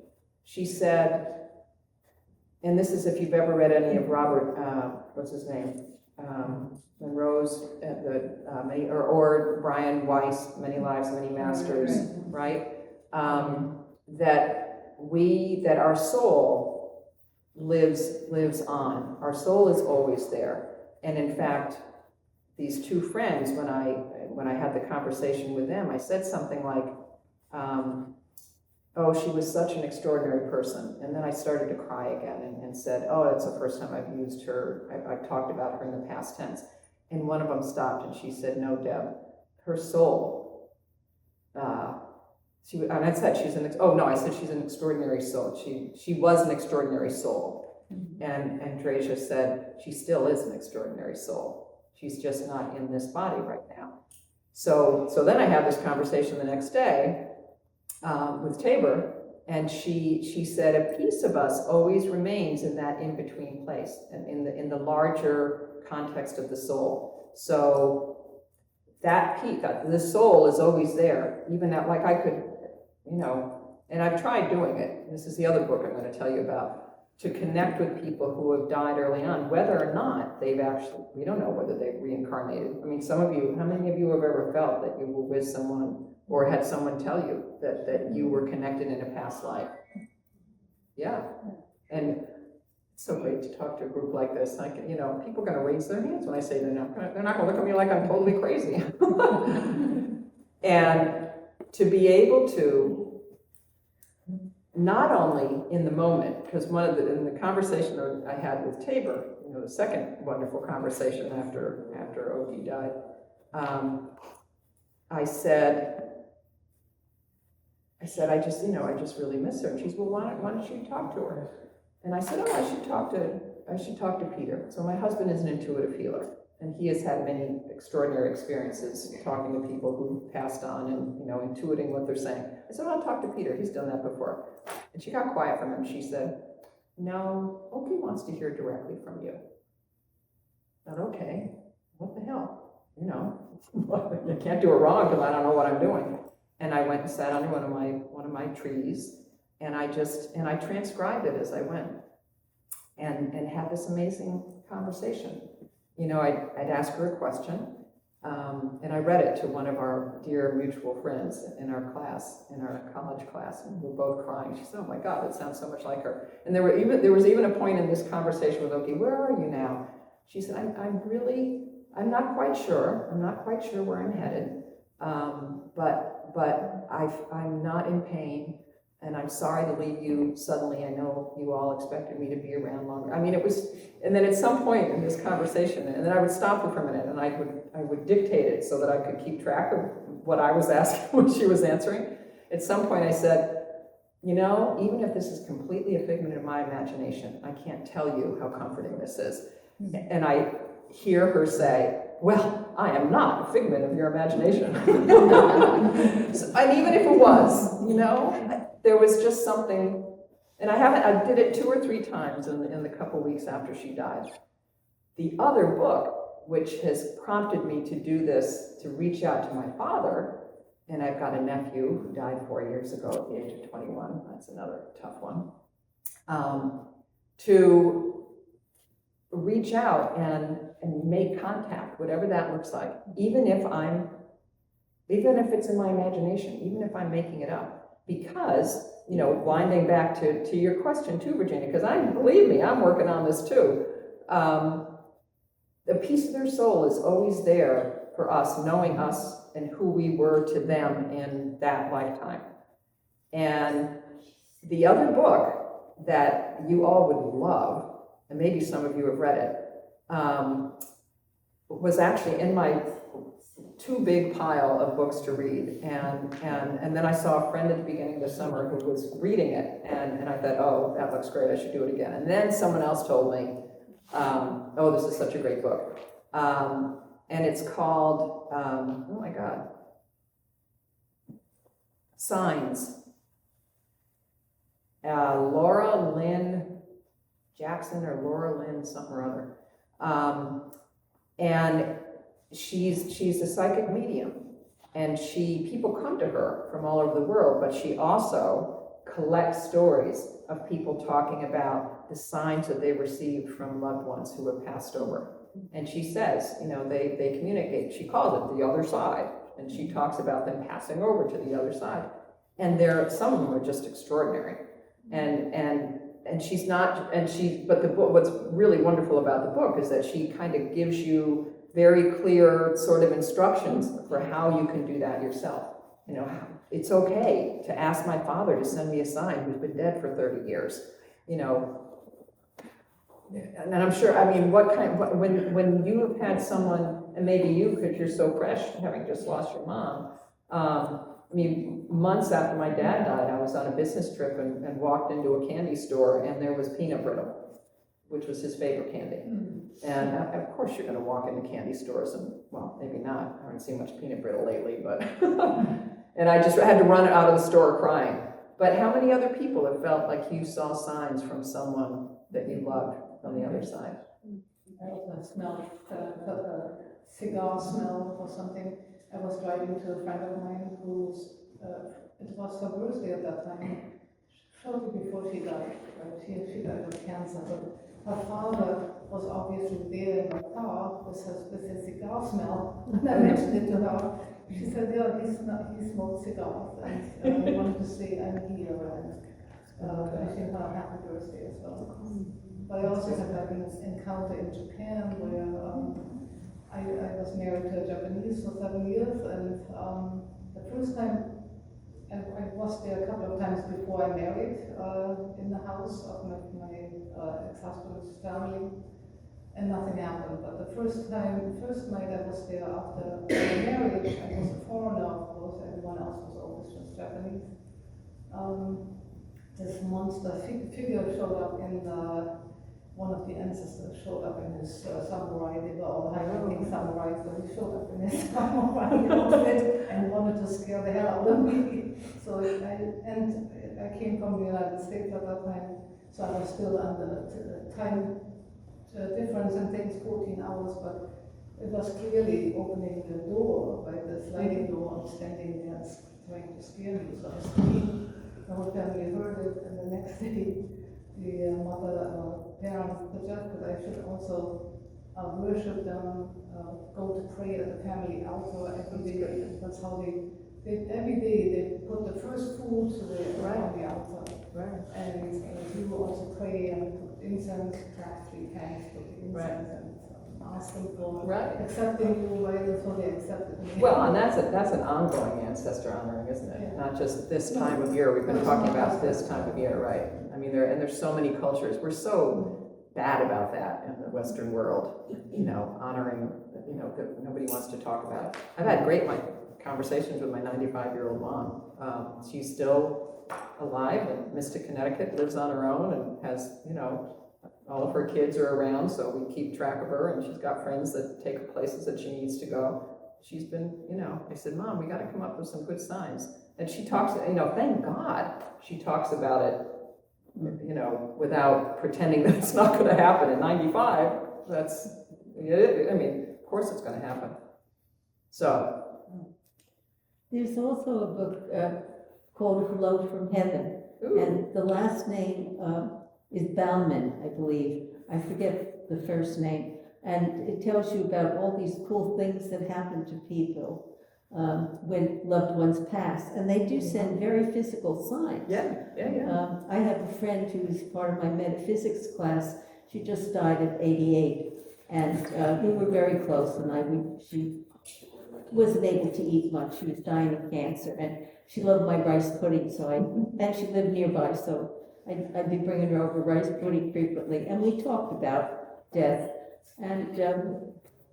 She said, and this is if you've ever read any of Robert, what's his name? Monroe's, or Brian Weiss, Many Lives, Many Masters, right? That our soul lives on. Our soul is always there. And in fact, these two friends, when I had the conversation with them, I said something like, oh, she was such an extraordinary person. And then I started to cry again and said, oh, that's the first time I've used her. I've talked about her in the past tense. And one of them stopped and she said, no, Deb, her soul, and I said she's I said she's an extraordinary soul. She was an extraordinary soul. And Andreja said, she still is an extraordinary soul. She's just not in this body right now. So then I had this conversation the next day with Tabor, and she said a piece of us always remains in that in-between place, and in the larger context of the soul. So that piece, the soul is always there, even at, like I could, and I've tried doing it. This is the other book I'm going to tell you about, to connect with people who have died early on, whether or not we don't know whether they've reincarnated. I mean, how many of you have ever felt that you were with someone or had someone tell you that you were connected in a past life? Yeah. And it's so great to talk to a group like this. People are going to raise their hands when I say they're not going to look at me like I'm totally crazy. And to be able to, not only in the moment, because in the conversation that I had with Tabor, the second wonderful conversation after Oki died, I said, I just really miss her. And she said, well, why don't you talk to her? And I said, I should talk to Peter. So my husband is an intuitive healer, and he has had many extraordinary experiences talking to people who passed on and, intuiting what they're saying. I said, I'll talk to Peter. He's done that before. And she got quiet from him. She said, no, Oki wants to hear directly from you. I said, okay, what the hell? I can't do it wrong because I don't know what I'm doing. And I went and sat under one of my trees, and I transcribed it as I went, and had this amazing conversation. I'd ask her a question, and I read it to one of our dear mutual friends in our college class, and we were both crying. She said, oh my God, it sounds so much like her. And there was even a point in this conversation with Oki, where are you now? She said, I'm not quite sure. I'm not quite sure where I'm headed, but I'm not in pain, and I'm sorry to leave you suddenly. I know you all expected me to be around longer. I mean, it was, and then at some point in this conversation, and then I would stop her for a minute, and I would dictate it so that I could keep track of what I was asking, what she was answering. At some point I said, even if this is completely a figment of my imagination, I can't tell you how comforting this is. And I hear her say, well, I am not a figment of your imagination. And even if it was, there was just something, and I did it 2 or 3 times in the couple weeks after she died. The other book which has prompted me to do this, to reach out to my father. And I've got a nephew who died 4 years ago at the age of 21. That's another tough one. To reach out and make contact, whatever that looks like, even if it's in my imagination, even if I'm making it up. Because, winding back to your question too, Virginia, because believe me, I'm working on this too. The piece of their soul is always there for us, knowing us and who we were to them in that lifetime. And the other book that you all would love, and maybe some of you have read it, was actually in my too big pile of books to read. And then I saw a friend at the beginning of the summer who was reading it, and I thought, oh, that looks great, I should do it again. And then someone else told me, oh, this is such a great book. And it's called, oh my God, Signs. Laura Lynn Jackson or Laura Lynn something or other. And she's a psychic medium, and people come to her from all over the world, but she also collects stories of people talking about the signs that they received from loved ones who have passed over. And she says, they communicate. She calls it the other side, and she talks about them passing over to the other side. And some of them are just extraordinary. And she's not, but the book, what's really wonderful about the book is that she kind of gives you very clear sort of instructions for how you can do that yourself. It's okay to ask my father to send me a sign who's been dead for 30 years, And I'm sure, when you have had someone, and maybe you, because you're so fresh, having just lost your mom, months after my dad died, I was on a business trip and walked into a candy store, and there was peanut brittle, which was his favorite candy. And of course you're going to walk into candy stores and, well, maybe not. I haven't seen much peanut brittle lately, but, and I just had to run out of the store crying. But how many other people have felt like you saw signs from someone that you loved on the other side? I also smelled a cigar smell or something. I was driving to a friend of mine who's, it was her birthday at that time, shortly before she died. She died of cancer, but her father was obviously there in the car with his cigar smell. And I mentioned it to her. She said, yeah, he smoked cigars, and I wanted to say I'm here, and wishing her a happy birthday as well. But I also had like an encounter in Japan where I was married to a Japanese for 7 years, and the first time I was there a couple of times before I married in the house of my ex-husband's family, and nothing happened. But the first night I was there after my marriage, I was a foreigner, of course, everyone else was always just Japanese. This monster figure showed up in one of the ancestors showed up in his samurai. They were all high-ranking samurais, so he showed up in his samurai outfit and wanted to scare the hell out of me. So I came from the United States at that time, so I was still under time difference and things, 14 hours, but it was clearly opening the door, by the sliding door, and standing there trying to scare me. So I screamed, the whole family heard it, and the next day the parents suggested I should also worship them, go to pray at the family altar every day. That's how every day they put the first food on the altar. Right. And we will also pray and put incense, perhaps 3 times, put the incense and ask them for accepting you, right? And so they accepted me. Well, and that's an ongoing ancestor honoring, isn't it? Yeah. Not just this time of year. We've been talking about this time of year, right? There's so many cultures. We're so bad about that in the Western world, honoring, that nobody wants to talk about it. I've had great conversations with my 95-year-old mom. She's still alive in Mystic, Connecticut, lives on her own, and has, all of her kids are around, so we keep track of her, and she's got friends that take her places that she needs to go. She's been, I said, Mom, we got to come up with some good signs. And she talks, thank God she talks about it, without pretending that it's not going to happen. At 95, course it's gonna happen. So, There's also a book called Hello from Heaven, ooh, and the last name is Bauman, I believe. I forget the first name. And it tells you about all these cool things that happen to people when loved ones pass. And they do send very physical signs. yeah. I have a friend who is part of my metaphysics class. She just died at 88, and we were very close. And she wasn't able to eat much. She was dying of cancer, and she loved my rice pudding. And she lived nearby, so I'd be bringing her over rice pudding frequently. And we talked about death, and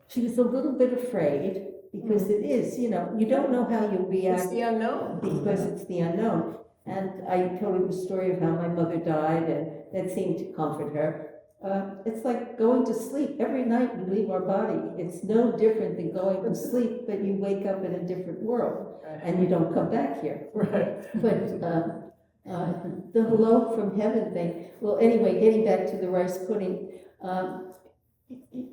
she was a little bit afraid because it is, you don't know how you'll react. It's the unknown. Because it's the unknown. And I told her the story of how my mother died, and that seemed to comfort her. It's like going to sleep. Every night we leave our body. It's no different than going to sleep, but you wake up in a different world, and you don't come back here. Right. But the hello from heaven thing, well, anyway, getting back to the rice pudding,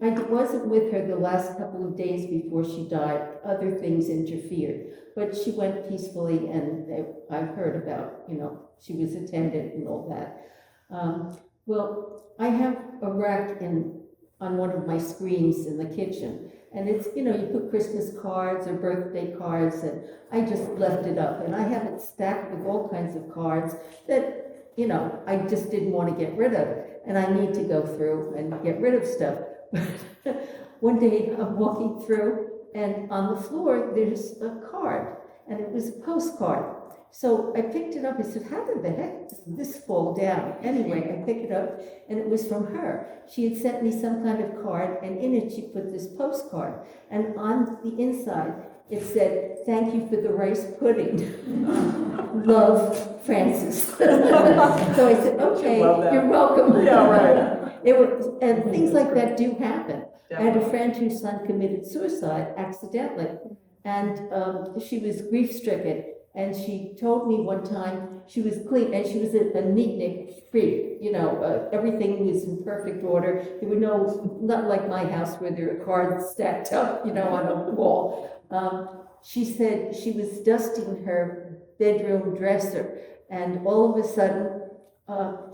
I wasn't with her the last couple of days before she died. Other things interfered, but she went peacefully, and I heard about, she was attended and all that. Well, I have a rack on one of my screens in the kitchen, and it's, you put Christmas cards or birthday cards, and I just left it up, and I have it stacked with all kinds of cards that, I just didn't want to get rid of, and I need to go through and get rid of stuff. One day I'm walking through, and on the floor there's a card, and it was a postcard. So I picked it up. I said, how did the heck did this fall down? Anyway, I picked it up, and it was from her. She had sent me some kind of card, and in it she put this postcard. And on the inside, it said, "Thank you for the rice pudding. Love, Francis." So I said, okay, you're welcome. Yeah, right. And things like that do happen. I had a friend whose son committed suicide accidentally, and she was grief-stricken. And she told me one time she was clean, and she was a neatnik freak. Everything was in perfect order. There were not like my house where there are cards stacked up, on a wall. She said she was dusting her bedroom dresser, and all of a sudden,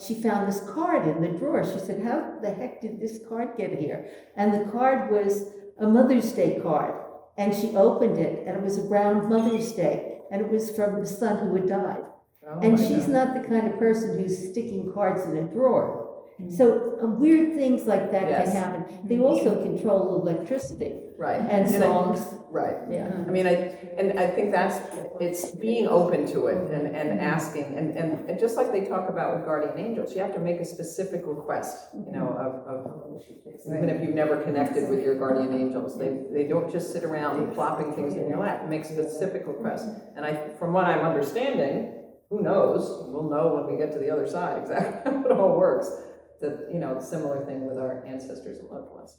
she found this card in the drawer. She said, how the heck did this card get here? And the card was a Mother's Day card. And she opened it, and it was around Mother's Day. And it was from the son who had died. Oh, and my she's God. not the kind of person who's sticking cards in a drawer. So weird things like that Yes. can happen. They also control electricity Right. and songs. Right. Yeah. I mean, I think it's being open to it and asking, and just like they talk about with guardian angels, you have to make a specific request, even if you've never connected with your guardian angels. They don't just sit around plopping things in your lap. Make specific requests. And from what I'm understanding, who knows? We'll know when we get to the other side exactly how it all works. That, similar thing with our ancestors and loved ones.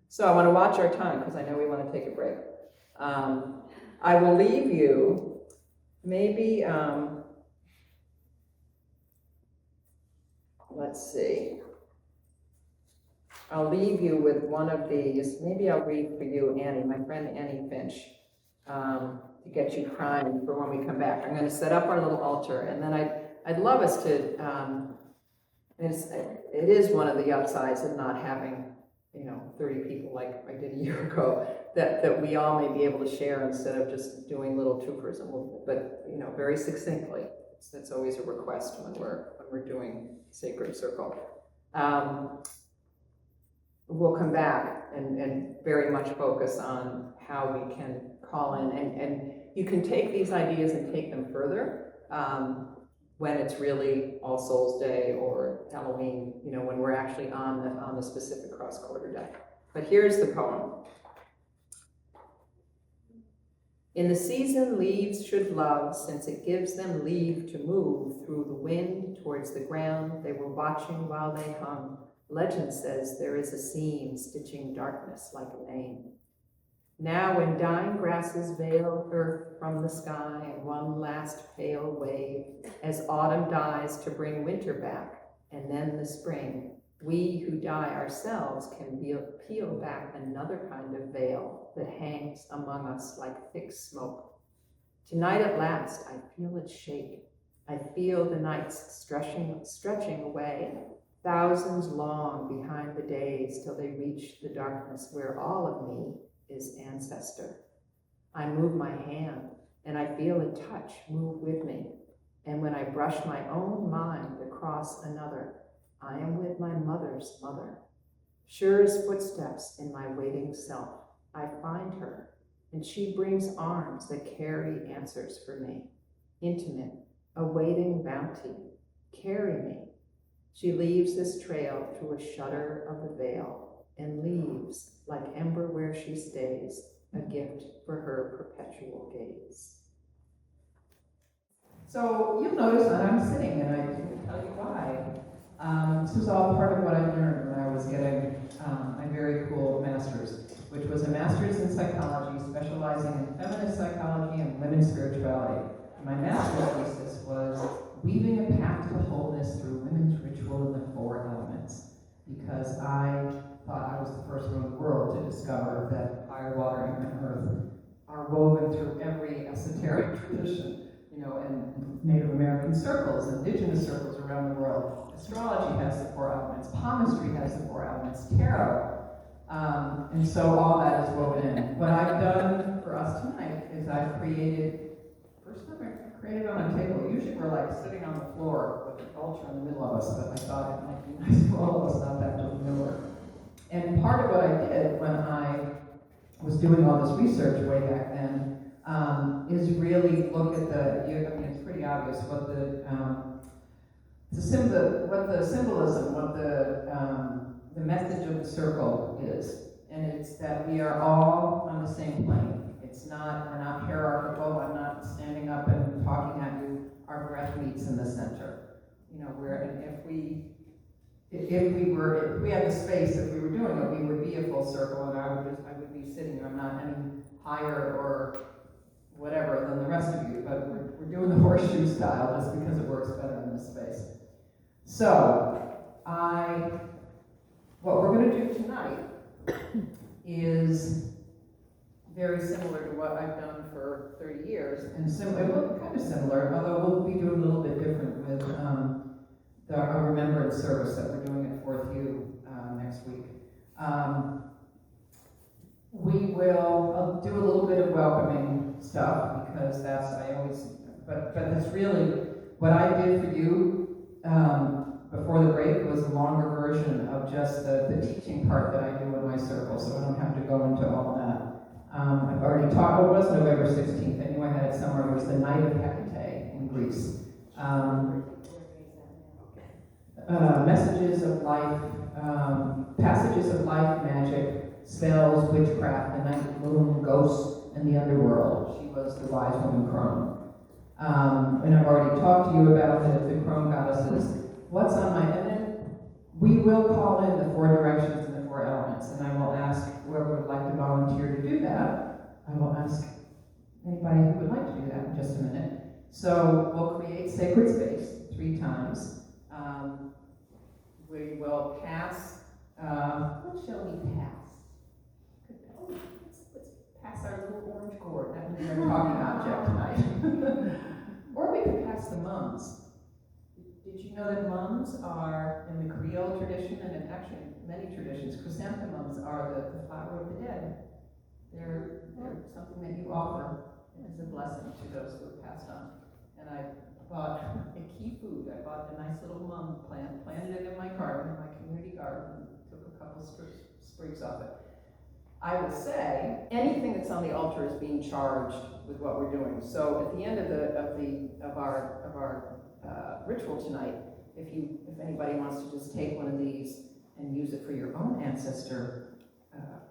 So I want to watch our time because I know we want to take a break. I will leave you maybe, let's see. I'll leave you with one of these. Maybe I'll read for you, Annie, my friend Annie Finch, to get you primed for when we come back. I'm going to set up our little altar, and then I'd love us to, it is one of the upsides of not having 30 people like I did a year ago, that we all may be able to share instead of just doing little twofers, but very succinctly. It's always a request when we're doing Sacred Circle. We'll come back and very much focus on how we can call in, and you can take these ideas and take them further when it's really All Souls Day or Halloween, when we're actually on the specific cross-quarter day. But here's the poem. In the season leaves should love, since it gives them leave to move through the wind towards the ground they were watching while they hung. Legend says there is a seam stitching darkness like a name. Now when dying grasses veil earth from the sky in one last pale wave, as autumn dies to bring winter back, and then the spring, We who die ourselves can peel back another kind of veil that hangs among us like thick smoke. Tonight at last, I feel it shake. I feel the nights stretching away, thousands long behind the days till they reach the darkness where all of me is ancestor. I move my hand, and I feel a touch move with me. And when I brush my own mind across another, I am with my mother's mother. Sure as footsteps in my waiting self, I find her, and she brings arms that carry answers for me. Intimate, awaiting bounty, carry me. She leaves this trail through a shudder of the veil, and leaves, like ember where she stays, a gift for her perpetual gaze. So you'll notice that I'm sitting, and I will tell you why. This was all part of what I learned when I was getting my very cool master's, which was a master's in psychology, specializing in feminist psychology and women's spirituality. And my master's thesis was weaving a path to wholeness through women's ritual in the 4 elements, because I thought I was the first one in the world to discover that fire, water, air, and earth are woven through every esoteric tradition, and Native American circles, indigenous circles around the world. Astrology has the 4 elements, palmistry has the 4 elements, tarot. And so all that is woven in. What I've done for us tonight is I've created, first time I created on a table. Usually we're like sitting on the floor with an altar in the middle of us, but I thought it might be nice for all of us not to have to maneuver. And part of what I did when I was doing all this research way back then is really look at it's pretty obvious what the symbolism, what the message of the circle is. And it's that we are all on the same plane. We're not hierarchical. I'm not standing up and talking at you. Our breath meets in the center. If we had the space, if we were doing it, we would be a full circle, and I would be sitting. I'm not any higher or whatever than the rest of you, but we're doing the horseshoe style just because it works better in this space. So, what we're going to do tonight is very similar to what I've done for 30 years, and kind of similar, although we'll be doing a little bit different with our remembrance service that we're doing at Fourth U next week. I'll do a little bit of welcoming stuff, because but that's really what I did for you before the break was a longer version of just the teaching part that I do in my circle, so I don't have to go into all that. I've already taught, it was November 16th, I knew I had it somewhere. It was the night of Hecate in Greece. Messages of life, passages of life, magic, spells, witchcraft, the night moon, ghosts, and the underworld. She was the wise woman crone. And I've already talked to you about the crone goddesses. What's on my, and then we will call in the 4 directions and the 4 elements, and I will ask whoever would like to volunteer to do that. I will ask anybody who would like to do that in just a minute. So we'll create sacred space 3 times. We will pass, what shall we pass? Let's pass our little orange cord. That would be our talking object tonight. Or we could pass the mums. Did you know that mums are, in the Creole tradition, and in actually many traditions, chrysanthemums are the flower of the dead. They're something that you offer as a blessing to those who have passed on. And I bought a key food. I bought a nice little mum plant, planted it in my garden, in my community garden, and took a couple sprigs off it. I will say, anything that's on the altar is being charged with what we're doing. So at the end of our ritual tonight, if anybody wants to just take one of these and use it for your own ancestor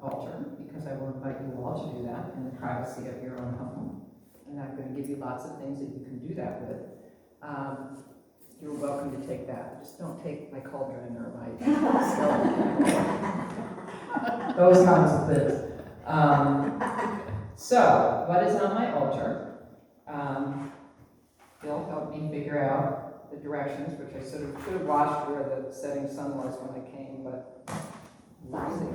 altar, because I will invite you all to do that in the privacy of your own home. And I'm going to give you lots of things that you can do that with. You're welcome to take that. Just don't take my cauldron or my stove. Those kinds of things. So, what is on my altar? Bill helped me figure out the directions, which I sort of should have watched where the setting sun was when I came, but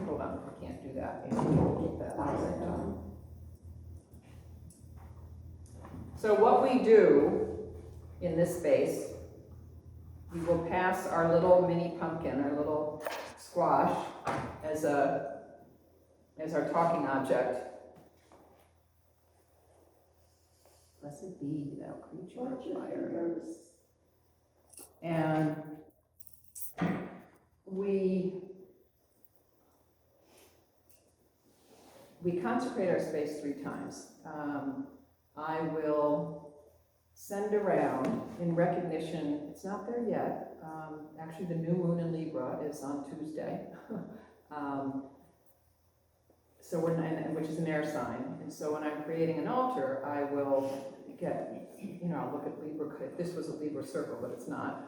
hold on, I can't do that. I can't get that upside down. So what we do in this space, we will pass our little mini pumpkin, our little squash, as our talking object. Blessed be thou creature of fire. And we consecrate our space 3 times. I will send around in recognition, it's not there yet, actually the new moon in Libra is on Tuesday. So which is an air sign, and so when I'm creating an altar, I will get, I'll look at Libra, if this was a Libra circle, but it's not.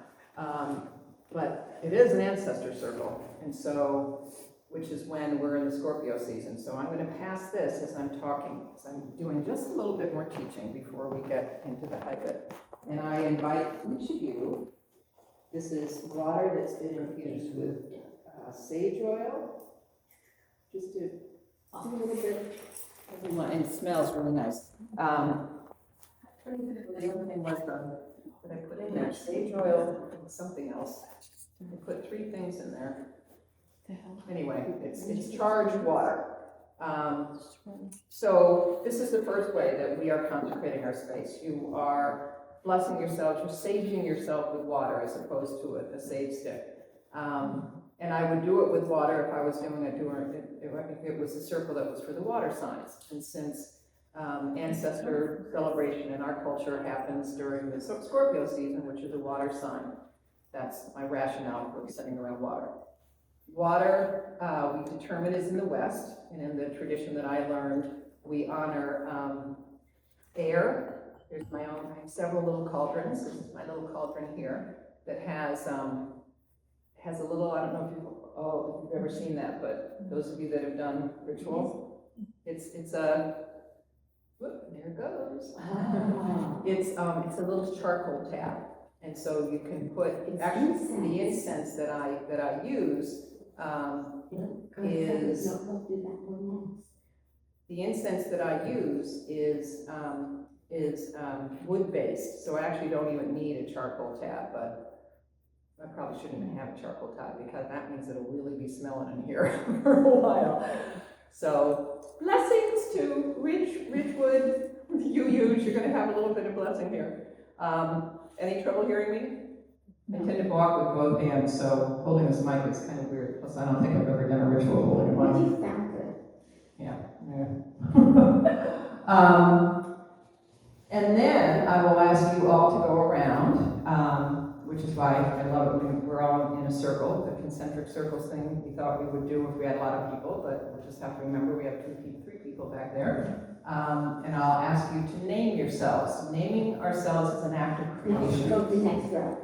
But it is an ancestor circle, and so, which is when we're in the Scorpio season. So I'm going to pass this as I'm talking, because I'm doing just a little bit more teaching before we get into the hybrid. And I invite each of you, this is water that's been infused with sage oil, just to do a little bit, and it smells really nice. The other thing was that I put in there, sage oil and something else. I put 3 things in there. Anyway, it's charged water. So this is the first way that we are consecrating our space. You are blessing yourself, you're saging yourself with water as opposed to a sage stick. And I would do it with water if I was doing it if it was a circle that was for the water signs. And since ancestor celebration in our culture happens during the Scorpio season, which is a water sign, that's my rationale for sitting around water. Water, we determine is in the West, and in the tradition that I learned, we honor air. Here's my own, I have several little cauldrons. This is my little cauldron here that has a little, I don't know if you've ever seen that, but those of you that have done ritual, it's a, whoop, there it goes. It's a little charcoal tap. And so you can put, actually, the incense that I use is wood-based, so I actually don't even need a charcoal tab, but I probably shouldn't even have a charcoal tab because that means it'll really be smelling in here for a while. So blessings to Ridgewood, you use, you're gonna have a little bit of blessing here. Any trouble hearing me? I tend to walk with both hands, so holding this mic is kind of weird. Plus, I don't think I've ever done a ritual holding a mic. You sound good. Yeah. And then I will ask you all to go around, which is why I love it when we're all in a circle, the concentric circles thing we thought we would do if we had a lot of people, but we'll just have to remember we have 3 people back there. And I'll ask you to name yourselves. Naming ourselves is an act of creation. Go to the next row.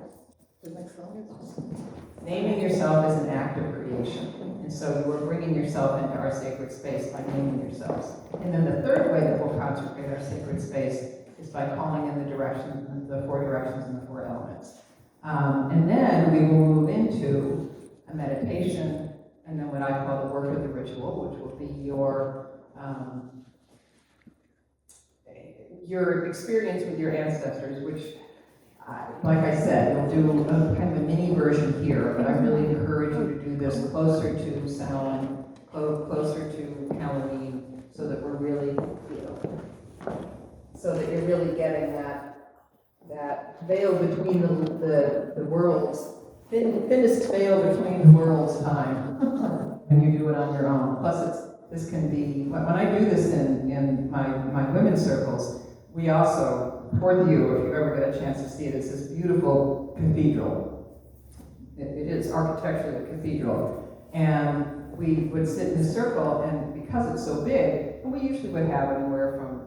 Naming yourself is an act of creation. And so you are bringing yourself into our sacred space by naming yourselves. And then the third way that we'll consecrate our sacred space is by calling in the directions, the 4 directions and the 4 elements. And then we will move into a meditation, and then what I call the work of the ritual, which will be your experience with your ancestors, which, like I said, we'll do a kind of a mini version here, but I really encourage you to do this closer to Samhain, closer to Halloween, so that we're really, so that you're really getting that veil between the worlds, thinnest veil between the worlds time, when you do it on your own. Plus, this can be, when I do this in my women's circles, we also, for you, if you ever get a chance to see it, it's this beautiful cathedral. It is architecturally a cathedral. And we would sit in a circle, and because it's so big, and we usually would have anywhere from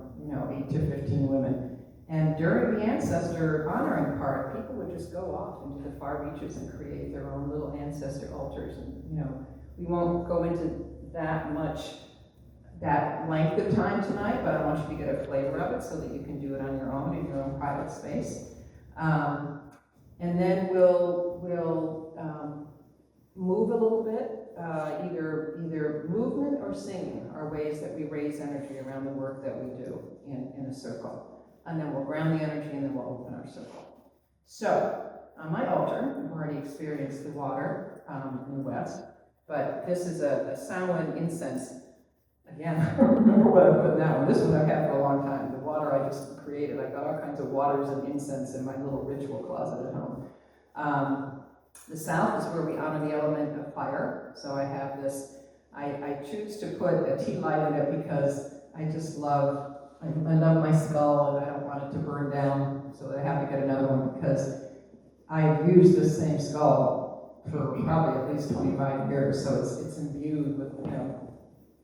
8 to 15 women. And during the ancestor honoring part, people would just go off into the far reaches and create their own little ancestor altars. And we won't go into that length of time tonight, but I want you to get a flavor of it so that you can do it on your own in your own private space. And then we'll move a little bit, either movement or singing are ways that we raise energy around the work that we do in a circle. And then we'll ground the energy and then we'll open our circle. So, on my altar, I've already experienced the water in the west, but this is a Samhain incense. Again, I don't remember what I put in that one. This one I've had for a long time. The water I just created. I got all kinds of waters and incense in my little ritual closet at home. The south is where we honor the element of fire. So I have this, I choose to put a tea light in it because I just love my skull and I don't want it to burn down, so I have to get another one because I've used this same skull for probably at least 25 years, so it's imbued with,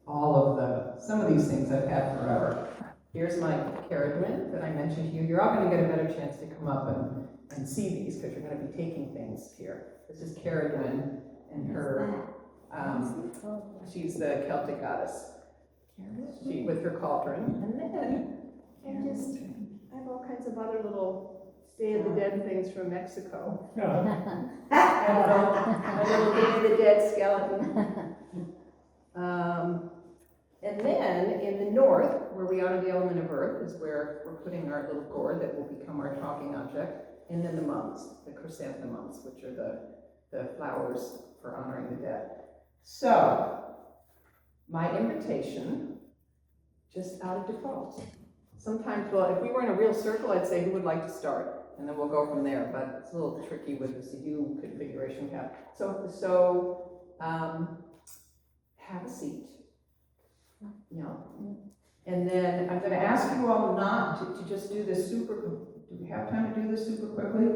all of some of these things I've had forever. Here's my carrageen that I mentioned to you. You're all going to get a better chance to come up and see these because you're going to be taking things here. This is carrageen and her, she's the Celtic goddess. She with her cauldron. And then I have all kinds of other little Day of the Dead things from Mexico. A little Day of the Dead skeleton. And then in the north, where we honor the element of earth, is where we're putting our little gourd that will become our talking object. And then the mums, the chrysanthemums, which are the flowers for honoring the dead. So, my invitation, just out of default. Sometimes, well, if we were in a real circle, I'd say, who would like to start? And then we'll go from there, but it's a little tricky with the CU configuration we have. So have a seat. And then I'm gonna ask you all not to just do this do we have time to do this super quickly?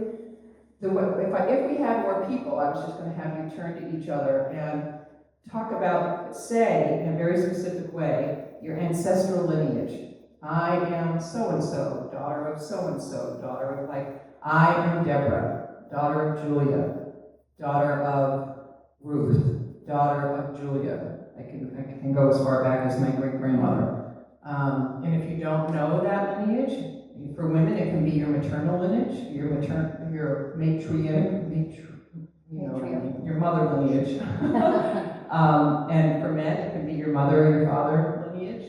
If we had more people, I was just gonna have you turn to each other and talk about, say, in a very specific way, your ancestral lineage. I am so-and-so, daughter of so-and-so, daughter of, I am Deborah, daughter of Julia, daughter of Ruth, daughter of Julia. I can go as far back as my great-grandmother. And if you don't know that lineage, for women it can be your maternal lineage, your your mother lineage. And for men it can be your mother or your father lineage.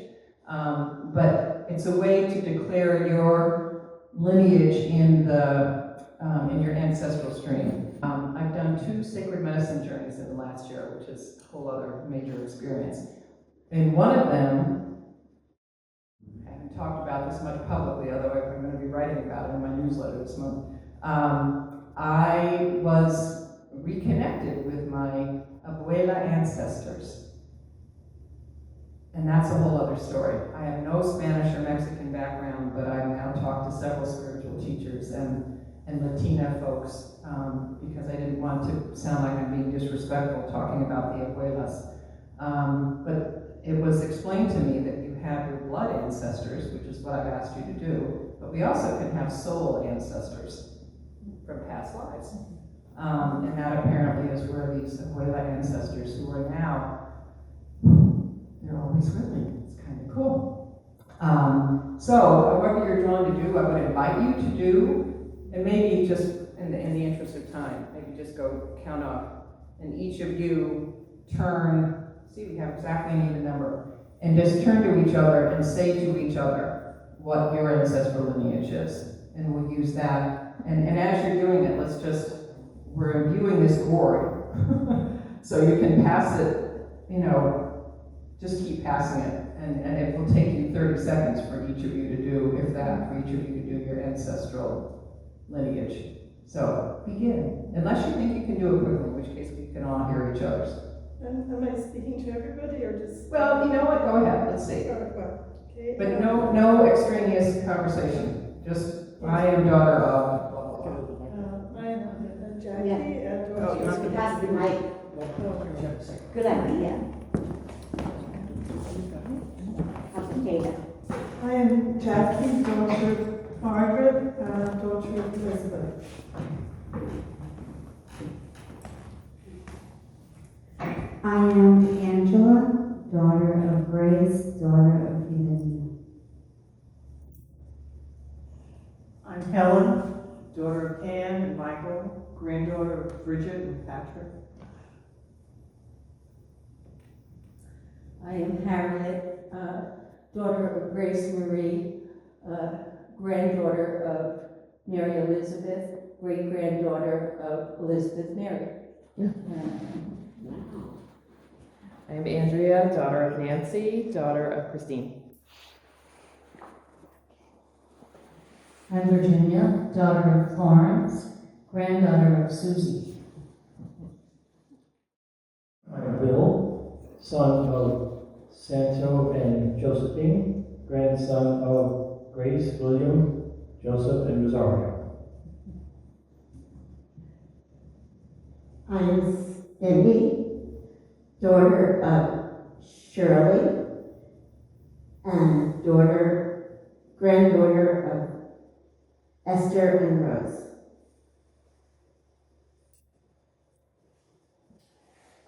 But it's a way to declare your lineage in your ancestral stream. I've done 2 sacred medicine journeys in the last year, which is a whole other major experience. In one of them, I haven't talked about this much publicly, although I'm going to be writing about it in my newsletter this month. I was reconnected with my abuela ancestors. And that's a whole other story. I have no Spanish or Mexican background, but I've now talked to several spiritual teachers and Latina folks because I didn't want to sound like I'm being disrespectful talking about the abuelas. But it was explained to me that you have your blood ancestors, which is what I've asked you to do, but we also can have soul ancestors from past lives. And that apparently is where these abuela ancestors who are now, they're always with me. It's kind of cool. So, however you're drawn to do, I would invite you to do, and maybe just in the interest of time, maybe just go count off, and each of you turn, see we have exactly an even number, and just turn to each other and say to each other what your ancestral lineage is. And we'll use that. And as you're doing it, we're imbuing this gourd. So you can pass it, just keep passing it. And it will take you 30 seconds for each of you to do, if that, for each of you to do your ancestral lineage. So begin. Unless you think you can do it quickly, in which case we can all hear each other's. Am I speaking to everybody or just? Well, you know what? Go ahead. Let's see. Okay. But no extraneous conversation. Just I am daughter of. I am Jackie. And Oh, you want to Pass the mic. Good idea. Potato. I am Jackie, daughter of Margaret, and daughter of Elizabeth. I am Angela, daughter of Grace, daughter of Eden. I'm Helen, daughter of Anne and Michael, granddaughter of Bridget and Patrick. I am Harriet, daughter of Grace Marie, granddaughter of Mary Elizabeth, great-granddaughter of Elizabeth Mary. I'm Andrea, daughter of Nancy, daughter of Christine. I'm Virginia, daughter of Florence, granddaughter of Susie. I'm Bill, son of Santo and Josephine, grandson of Grace, William, Joseph, and Rosario. I am Cindy, daughter of Shirley, and granddaughter of Esther and Rose.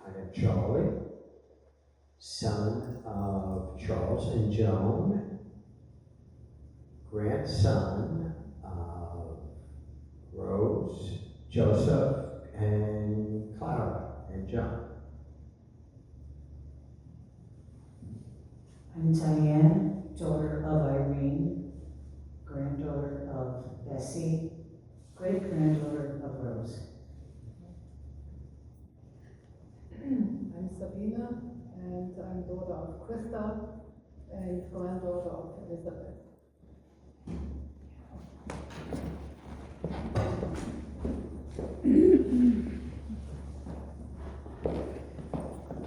I am Charlie, son of Charles and Joan, grandson of Rose, Joseph, and Clara and John. I'm Diane, daughter of Irene, granddaughter of Bessie, great-granddaughter of Rose. I'm Sabina, and I'm daughter of Krista and granddaughter of Elizabeth.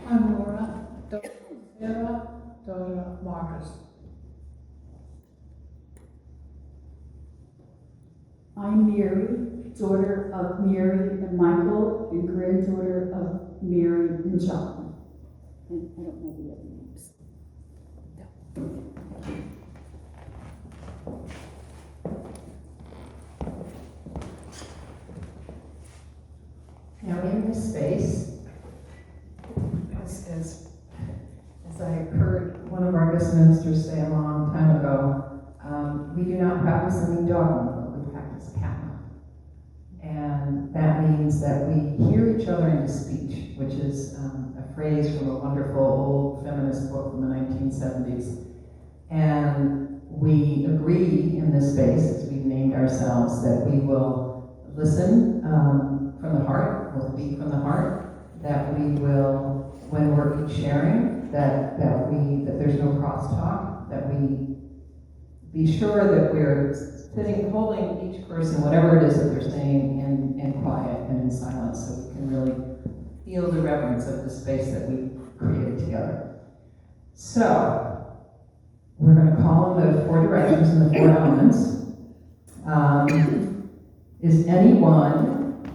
I'm Laura, daughter of Sarah, daughter of Marcus. I'm Mary, daughter of Mary and Michael, and granddaughter of Mary and John. And I don't know the other names. Now in this space, as I heard one of our guest ministers say a long time ago, we do not practice any dogma, but we practice kappa. And that means that we hear each other into speech, which is a phrase from a wonderful old feminist book from the 1970s. And we agree in this space, as we've named ourselves, that we will listen from the heart, we'll speak from the heart, that we will, when we're each sharing, that there's no crosstalk, that we be sure that we're holding each person, whatever it is that they're saying, in quiet and in silence, so we can really feel the reverence of the space that we created together. So, we're going to call on the 4 directions and the 4 elements. Is anyone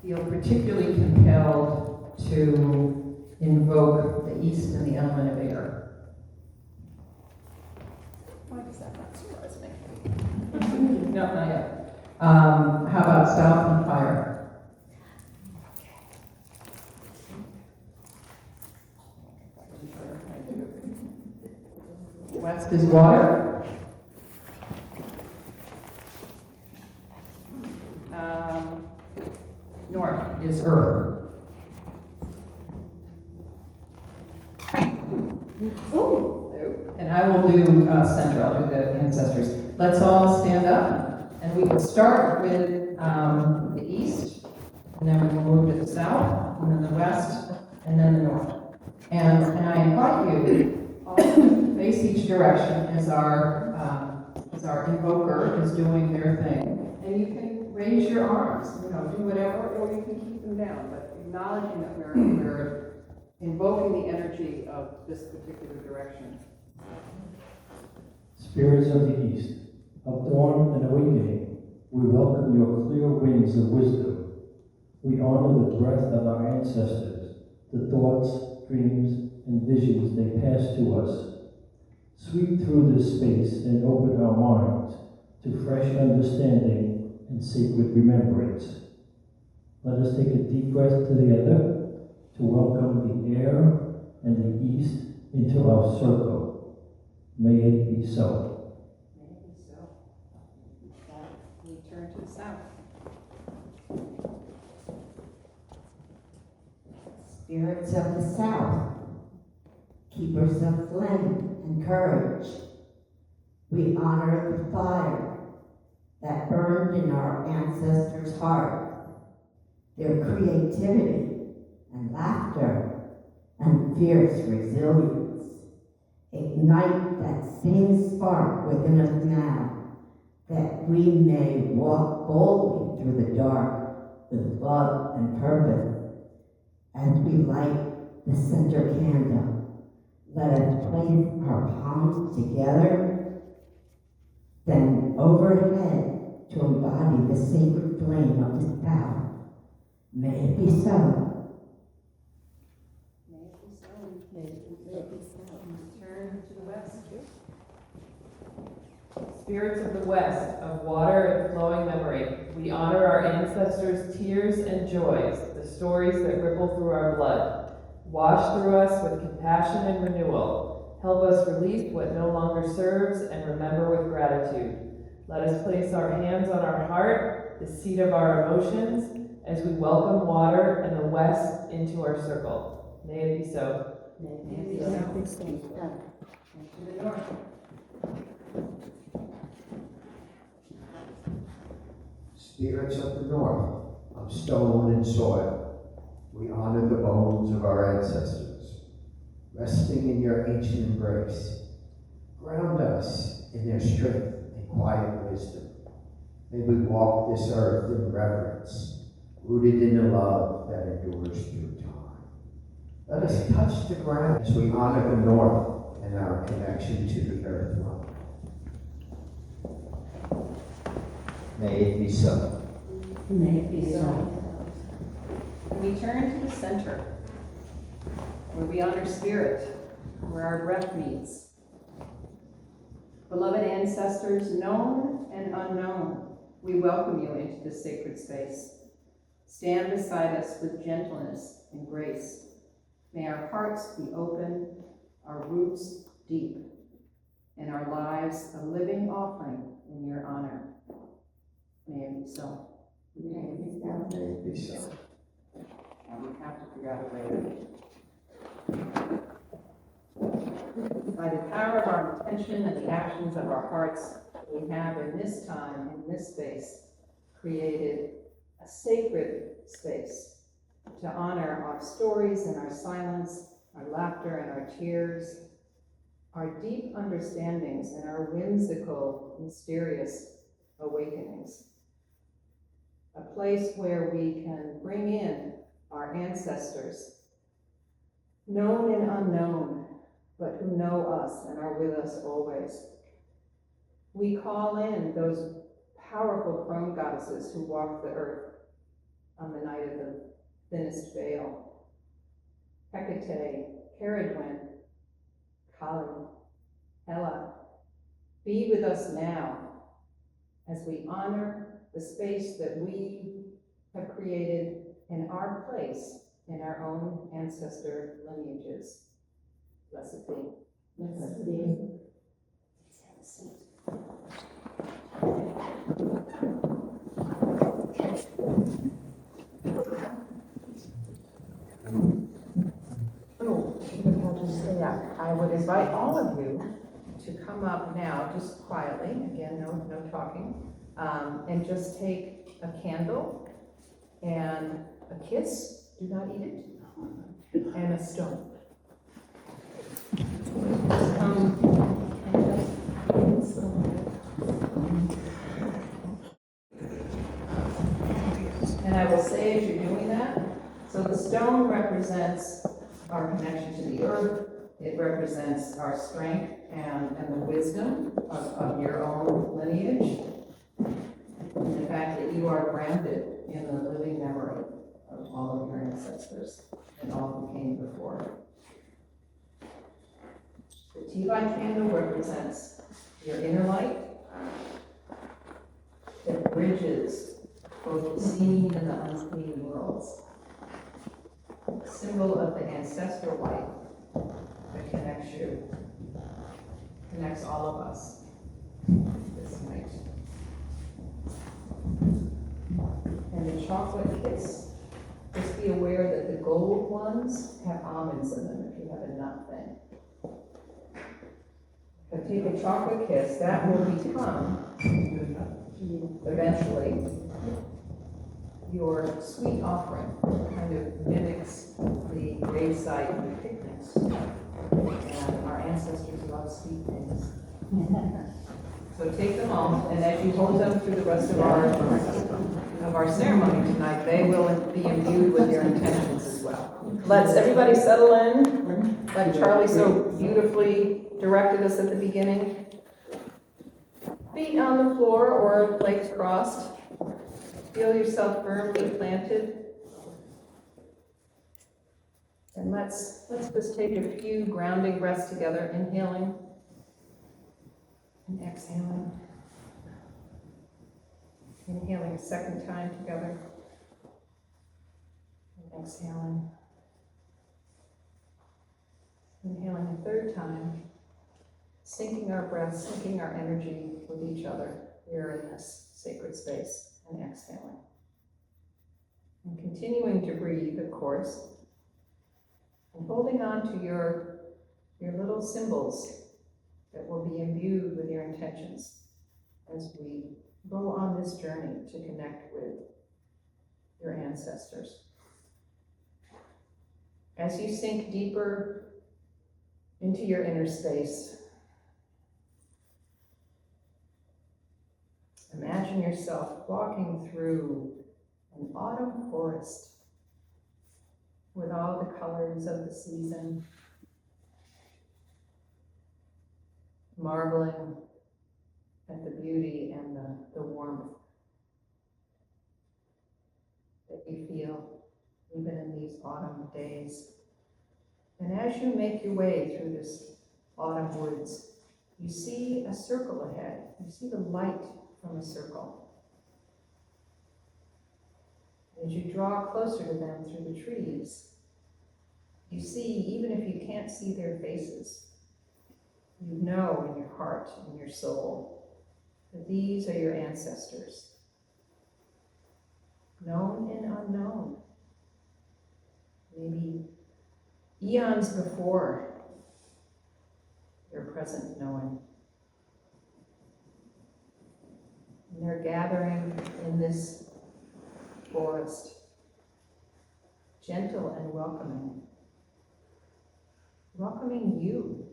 feel particularly compelled to invoke the east and the element of air? Why does that not surprise me? No, not yet. How about south and fire? West is water. North is earth. And I will do center, I'll do the ancestors. Let's all stand up, and we will start with the east, and then we will move to the south, and then the west, and then the north. And I invite you all to face each direction as our invoker is doing their thing. And you can raise your arms, do whatever, or you can keep them down, but acknowledging that we're invoking the energy of this particular direction. Spirits of the East, of dawn and awakening, we welcome your clear winds of wisdom. We honor the breath of our ancestors, the thoughts, dreams, and visions they pass to us. Sweep through this space and open our minds to fresh understanding and sacred remembrance. Let us take a deep breath together to welcome the air and the east into our circle. May it be so. May it be so. We turn turn to the south. Spirits of the South, keepers of flame and courage, we honor the fire that burned in our ancestors' heart, their creativity and laughter and fierce resilience. Ignite that same spark within us now, that we may walk boldly through the dark with love and purpose. As we light the center candle, let us place our palms together, then overhead to embody the sacred flame of the South. May it be so. May it be so. May it be so. Turn to the west. Spirits of the West, of water and flowing memory, we honor our ancestors' tears and joys, the stories that ripple through our blood. Wash through us with compassion and renewal. Help us release what no longer serves and remember with gratitude. Let us place our hands on our heart, the seat of our emotions, as we welcome water and the West into our circle. May it be so. May it be so. To the north. Spirits of the north, of stone and soil, we honor the bones of our ancestors, resting in your ancient embrace. Ground us in their strength and quiet wisdom. May we walk this earth in reverence, rooted in the love that endures through time. Let us touch the ground as we honor the north and our connection to the earth mother. May it be so. May it be so. We turn to the center, where we honor spirit, where our breath meets. Beloved ancestors, known and unknown, we welcome you into this sacred space. Stand beside us with gentleness and grace. May our hearts be open, our roots deep, and our lives a living offering in your honor. May it be so. May it be so. And we have to figure out a way to. By the power of our intention and the actions of our hearts, we have in this time, in this space, created a sacred space to honor our stories and our silence, our laughter and our tears, our deep understandings and our whimsical, mysterious awakenings. A place where we can bring in our ancestors, known and unknown, but who know us and are with us always. We call in those powerful crone goddesses who walk the earth on the night of the thinnest veil. Hecate, Caradwen, Kali, Ella, be with us now as we honor the space that we have created in our place in our own ancestor lineages. Blessed be. Blessed be. I would invite all of you to come up now, just quietly, again, no talking, and just take a candle and a kiss, do not eat it, and a stone. And I will say as you're doing that, so the stone represents our connection to the earth. It represents our strength and the wisdom of your own lineage. And the fact that you are grounded in the living memory of all of your ancestors and all who came before. The tea light candle represents your inner light that bridges both the seen and the unseen worlds. A symbol of the ancestral light that connects all of us this night. chocolate kiss, just be aware that the gold ones have almonds in them if you have a nut thing. But take a chocolate kiss, that will become, eventually, your sweet offering. Kind of mimics the gravesite picnics. And our ancestors love sweet things. So take them home, and as you hold them through the rest of our ceremony tonight, they will be imbued with your intentions as well. Let's everybody settle in, like Charlie so beautifully directed us at the beginning. Feet on the floor or legs crossed. Feel yourself firmly planted. And let's just take a few grounding breaths together, inhaling and exhaling. Inhaling a second time together. And exhaling. Inhaling a third time. Syncing our breath, syncing our energy with each other here in this sacred space. And exhaling. And continuing to breathe, of course. And holding on to your little symbols that will be imbued with your intentions as we go on this journey to connect with your ancestors. As you sink deeper into your inner space, imagine yourself walking through an autumn forest with all the colors of the season, marveling at the beauty and the warmth that you feel even in these autumn days. And as you make your way through this autumn woods, you see a circle ahead. You see the light from a circle. As you draw closer to them through the trees, you see, even if you can't see their faces, you know in your heart, in your soul, that these are your ancestors, known and unknown, maybe eons before your present knowing. And they're gathering in this forest, gentle and welcoming you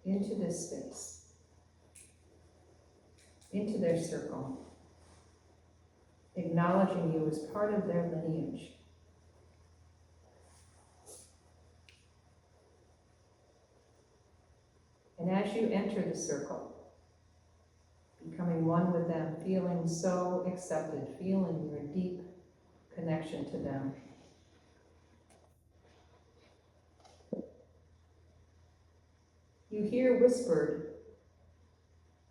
into this space, into their circle, acknowledging you as part of their lineage. And as you enter the circle, becoming one with them, feeling so accepted, feeling your deep connection to them, you hear whispered.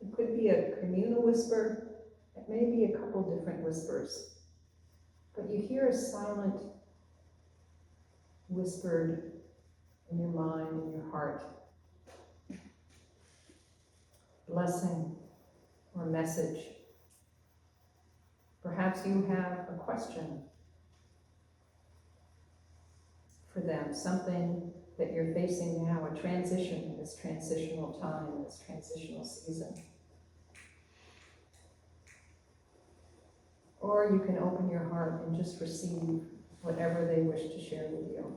It could be a communal whisper, it may be a couple different whispers, but you hear a silent whispered in your mind, in your heart, blessing or message. Perhaps you have a question for them, something that you're facing now, a transition in this transitional time, in this transitional season. Or you can open your heart and just receive whatever they wish to share with you.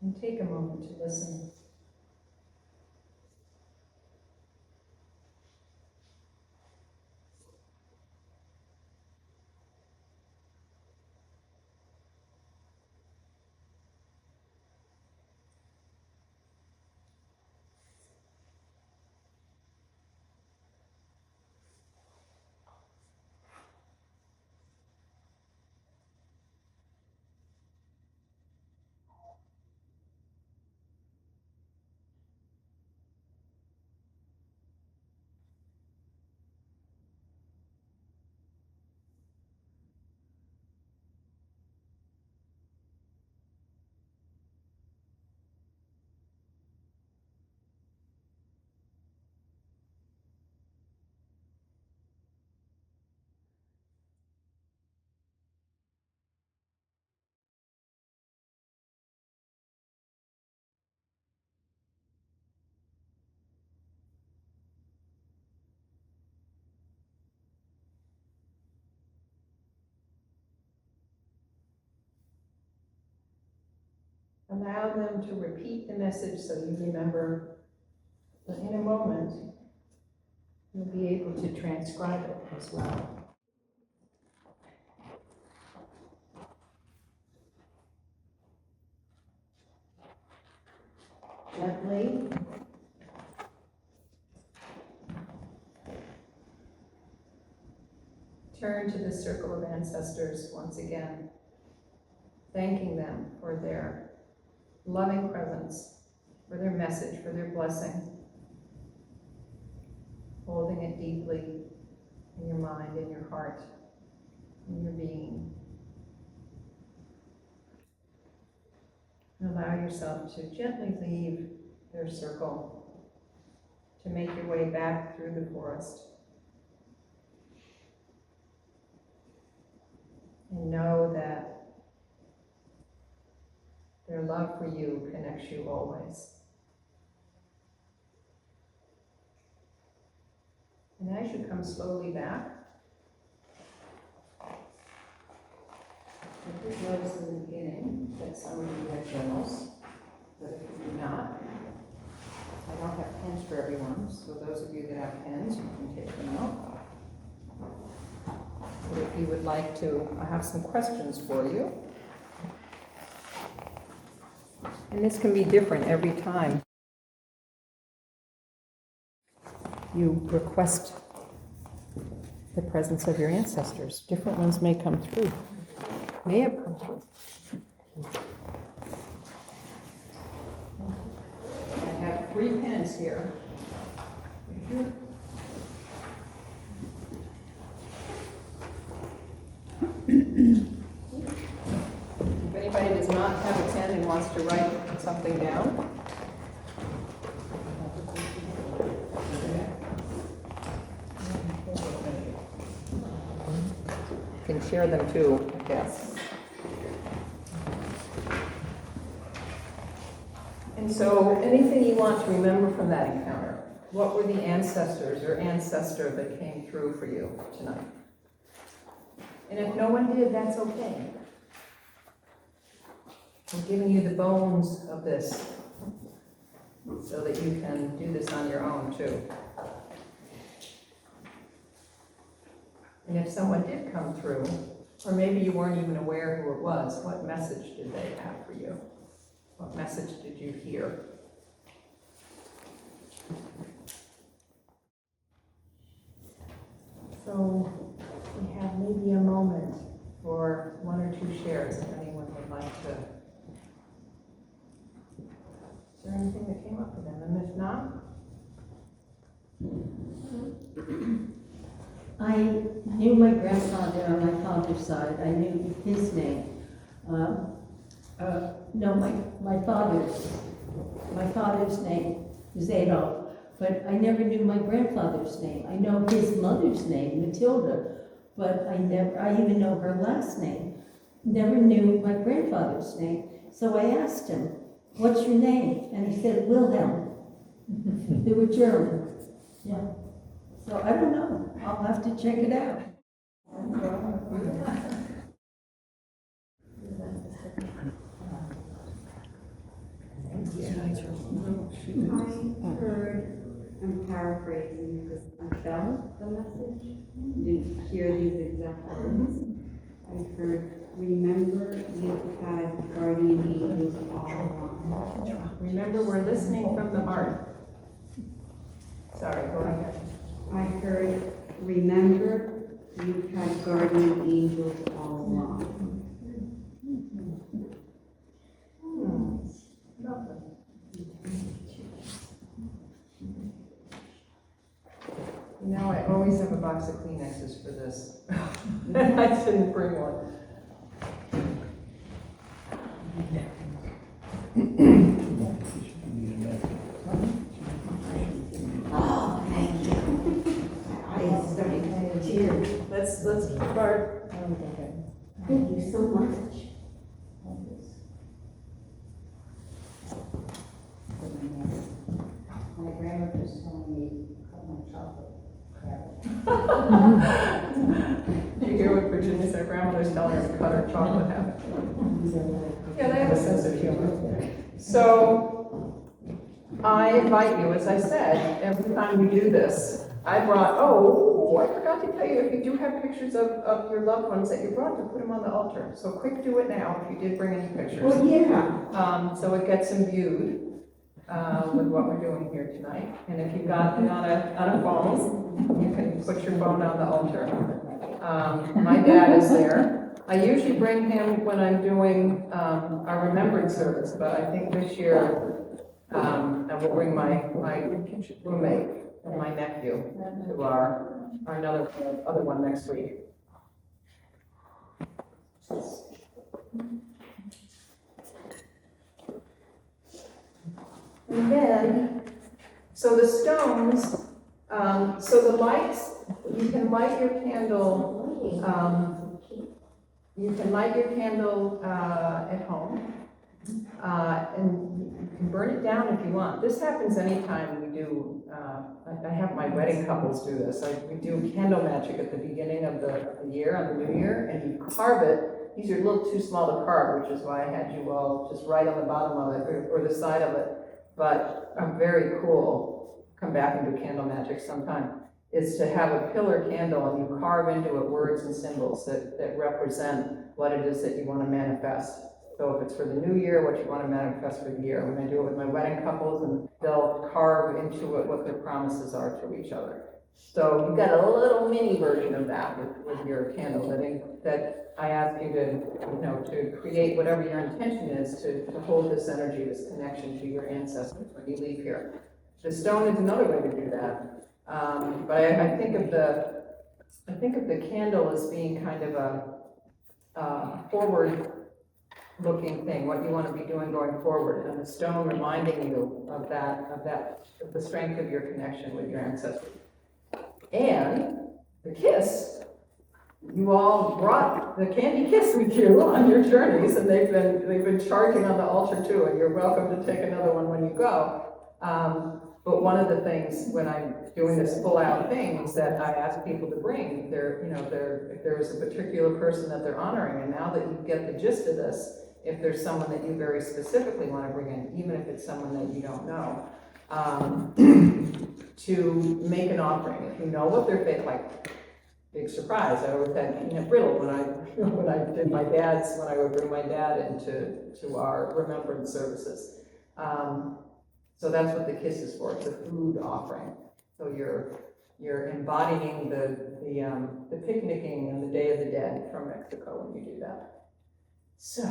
And take a moment to listen. allow them to repeat the message so you remember. But in a moment, you'll be able to transcribe it as well. Gently. Turn to the circle of ancestors once again, thanking them for their loving presence, for their message, for their blessing. Holding it deeply in your mind, in your heart, in your being. And allow yourself to gently leave their circle, to make your way back through the forest. And know that their love for you connects you always. And as you come slowly back, I did notice in the beginning that some of you had journals, but if you do not, I don't have pens for everyone, so those of you that have pens, you can take them out. But if you would like to, I have some questions for you. And this can be different every time you request the presence of your ancestors. Different ones may come through, may have come through. I have 3 pens here. If anybody does not have a pen and wants to write something down, you can share them too, I guess. And so, anything you want to remember from that encounter? What were the ancestors or ancestor that came through for you tonight? And if no one did, that's okay. I'm giving you the bones of this so that you can do this on your own too. And if someone did come through, or maybe you weren't even aware who it was, what message did they have for you? What message did you hear? So we have maybe a moment for 1 or 2 shares if anyone would like to. Is there anything that came up for them? And if not? I knew my grandfather on my father's side. I knew his name. No, my father's name was Adolf, but I never knew my grandfather's name. I know his mother's name, Matilda, but I even know her last name. Never knew my grandfather's name. So I asked him, "What's your name?" And he said, "Wilhelm." They were German. Yeah. So I don't know. I'll have to check it out. I heard, I'm paraphrasing because I felt the message, didn't hear these exact words. I heard, remember you had guardian angels all along. Remember, we're listening from the heart. Sorry, go ahead. I heard, remember you had guardian angels all along. Lovely. You know, I always have a box of Kleenexes for this. I didn't bring one. Oh, thank you. My eyes starting to tear. Let's keep our. Thank you so much. My grandma was telling me cut my chocolate. Did you hear what Virginia said? Grandmother's telling her to cut her chocolate habit. Yeah, they have a sense of humor. So I invite you, as I said, every time we do this, I forgot to tell you, if you do have pictures of your loved ones that you brought, to put them on the altar. So quick, do it now, if you did bring any pictures. Well, yeah. So it gets them viewed, with what we're doing here tonight. And if you've got it on a phone, you can put your phone on the altar. My dad is there. I usually bring him when I'm doing, our remembrance service, but I think this year, I will bring my roommate and my nephew to our other one next week. And then, so the stones, so the lights, you can light your candle, at home. And you can burn it down if you want. This happens anytime we do, I have my wedding couples do this. We do candle magic at the beginning of the year, on the new year, and you carve it. These are a little too small to carve, which is why I had you all just right on the bottom of it, or the side of it. But very cool, come back and do candle magic sometime, is to have a pillar candle and you carve into it words and symbols that represent what it is that you want to manifest. So if it's for the new year, what you want to manifest for the year. When I do it with my wedding couples, and they'll carve into it what their promises are to each other. So you've got a little mini version of that with your candle that I ask you to create whatever your intention is to hold this energy, this connection to your ancestors when you leave here. The stone is another way to do that. But I think of the candle as being kind of a forward-looking thing, what you want to be doing going forward, and the stone reminding you of the strength of your connection with your ancestors. And the kiss, you all brought the candy kiss with you on your journeys, and they've been charging on the altar too, and you're welcome to take another one when you go. But one of the things when I'm doing this full-out thing is that I ask people to bring if there is a particular person that they're honoring, and now that you get the gist of this, if there's someone that you very specifically want to bring in, even if it's someone that you don't know, to make an offering. If you know what they're like, big surprise, I always had peanut brittle when I would bring my dad into our remembrance services. So that's what the kiss is for. It's a food offering. So you're embodying the picnicking and the Day of the Dead from Mexico when you do that. So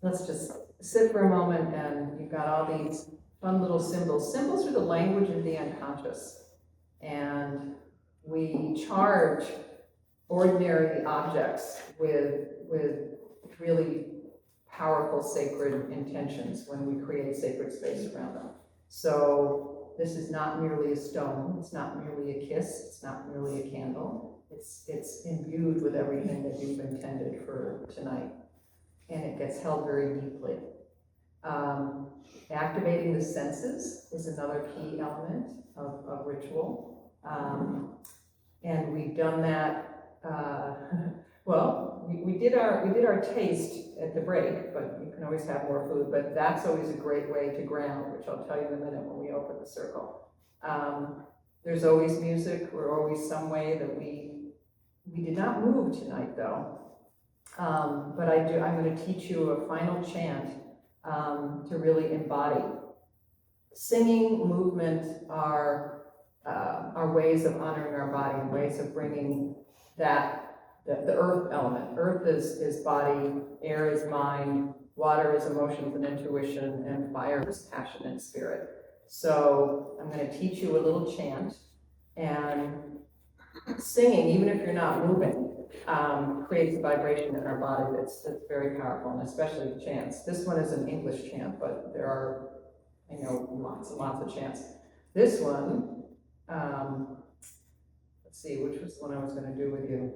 let's just sit for a moment, and you've got all these fun little symbols. Symbols are the language of the unconscious, and we charge ordinary objects with really powerful sacred intentions when we create sacred space around them. So this is not merely a stone, it's not merely a kiss, it's not merely a candle, it's imbued with everything that you've intended for tonight, and it gets held very deeply. Activating the senses is another key element of ritual, and we've done that. We did our taste at the break, but you can always have more food. But that's always a great way to ground, which I'll tell you in a minute when we open the circle. There's always music. We're always some way that we did not move tonight though. But I'm going to teach you a final chant to really embody. Singing, movement are ways of honoring our body, and ways of bringing the earth element. Earth is body, air is mind, water is emotions and intuition, and fire is passion and spirit. So I'm going to teach you a little chant, and singing, even if you're not moving, creates a vibration in our body that's very powerful, and especially chants. This one is an English chant, but there are, lots and lots of chants. This one, let's see, which was the one I was going to do with you?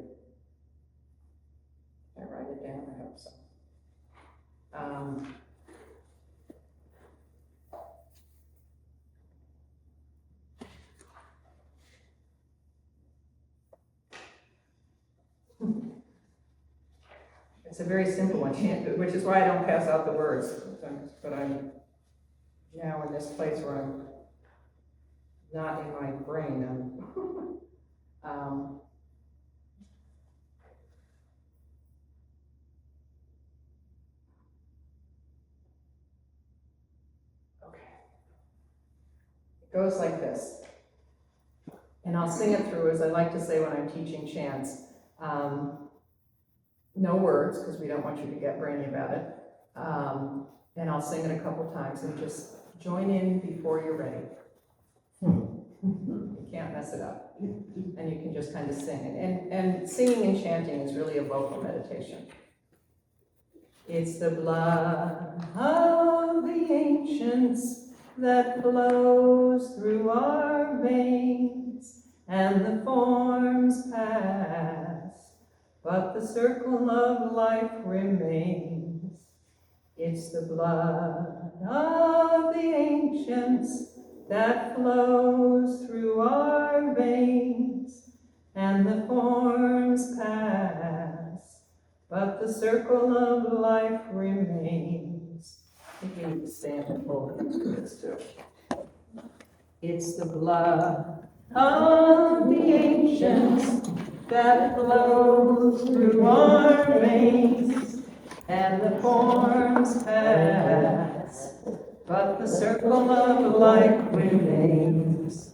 Did I write it down? I hope so. It's a very simple one, which is why I don't pass out the words, but I'm now in this place where I'm not in my brain. Okay. It goes like this. And I'll sing it through, as I like to say when I'm teaching chants. No words, because we don't want you to get brainy about it. And I'll sing it a couple times, and just join in before you're ready. You can't mess it up. And you can just kind of sing it. And singing and chanting is really a vocal meditation. It's the blood of the ancients that flows through our veins, and the forms pass, but the circle of life remains. It's the blood of the ancients that flows through our veins, and the forms pass, but the circle of life remains. I think you need to stand and hold this too. It's the blood of the ancients that flows through our veins, and the forms pass, but the circle of life remains.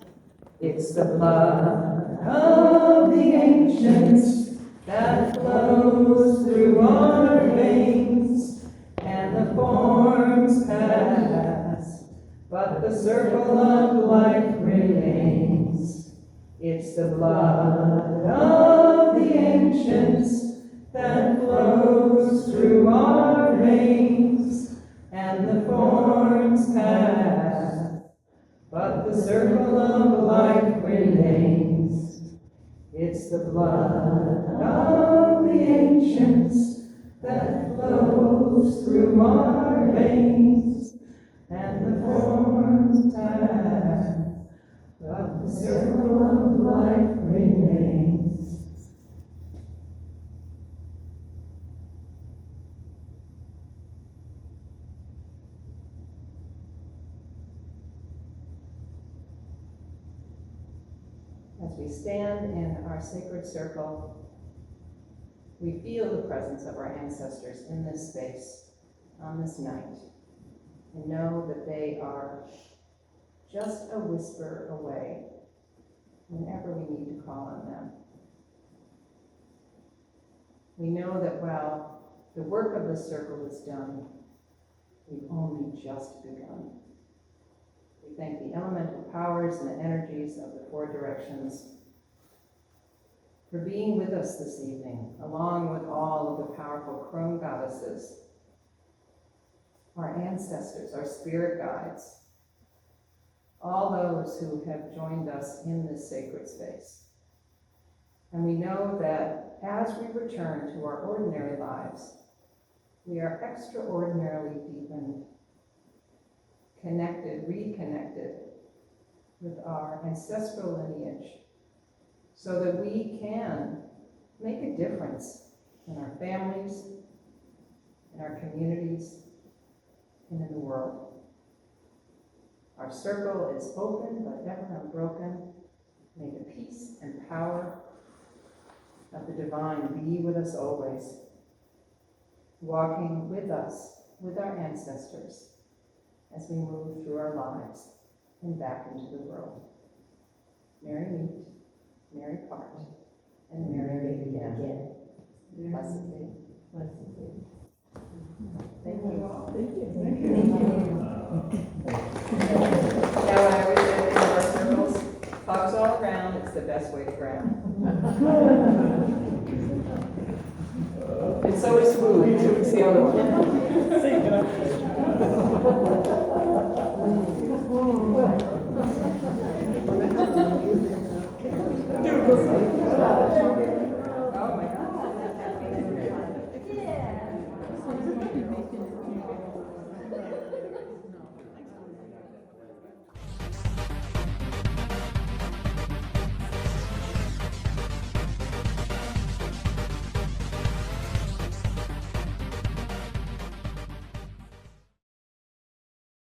It's the blood of the ancients that flows through our veins, and the forms pass, but the circle of life remains. It's the blood of the ancients that flows through our veins, and the forms pass, but the circle of life remains. It's the blood of the ancients that flows through our veins, and the forms pass, but the circle of life remains. As we stand in our sacred circle, we feel the presence of our ancestors in this space on this night, and know that they are just a whisper away whenever we need to call on them. We know that while the work of the circle is done, we've only just begun. We thank the elemental powers and the energies of the four directions for being with us this evening, along with all of the powerful crone goddesses, our ancestors, our spirit guides, all those who have joined us in this sacred space. And we know that as we return to our ordinary lives, we are extraordinarily deepened, connected, reconnected with our ancestral lineage, so that we can make a difference in our families, in our communities, and in the world. Our circle is open but ever unbroken. May the peace and power of the divine be with us always, walking with us, with our ancestors, as we move through our lives and back into the world. Merry meet, merry part, and merry meet again. Blessed be. Blessed be. Thank you. Thank you. Thank you. Now, when I was in our circles, hugs all around, it's the best way to ground. It's so smooth, too, it's the other one.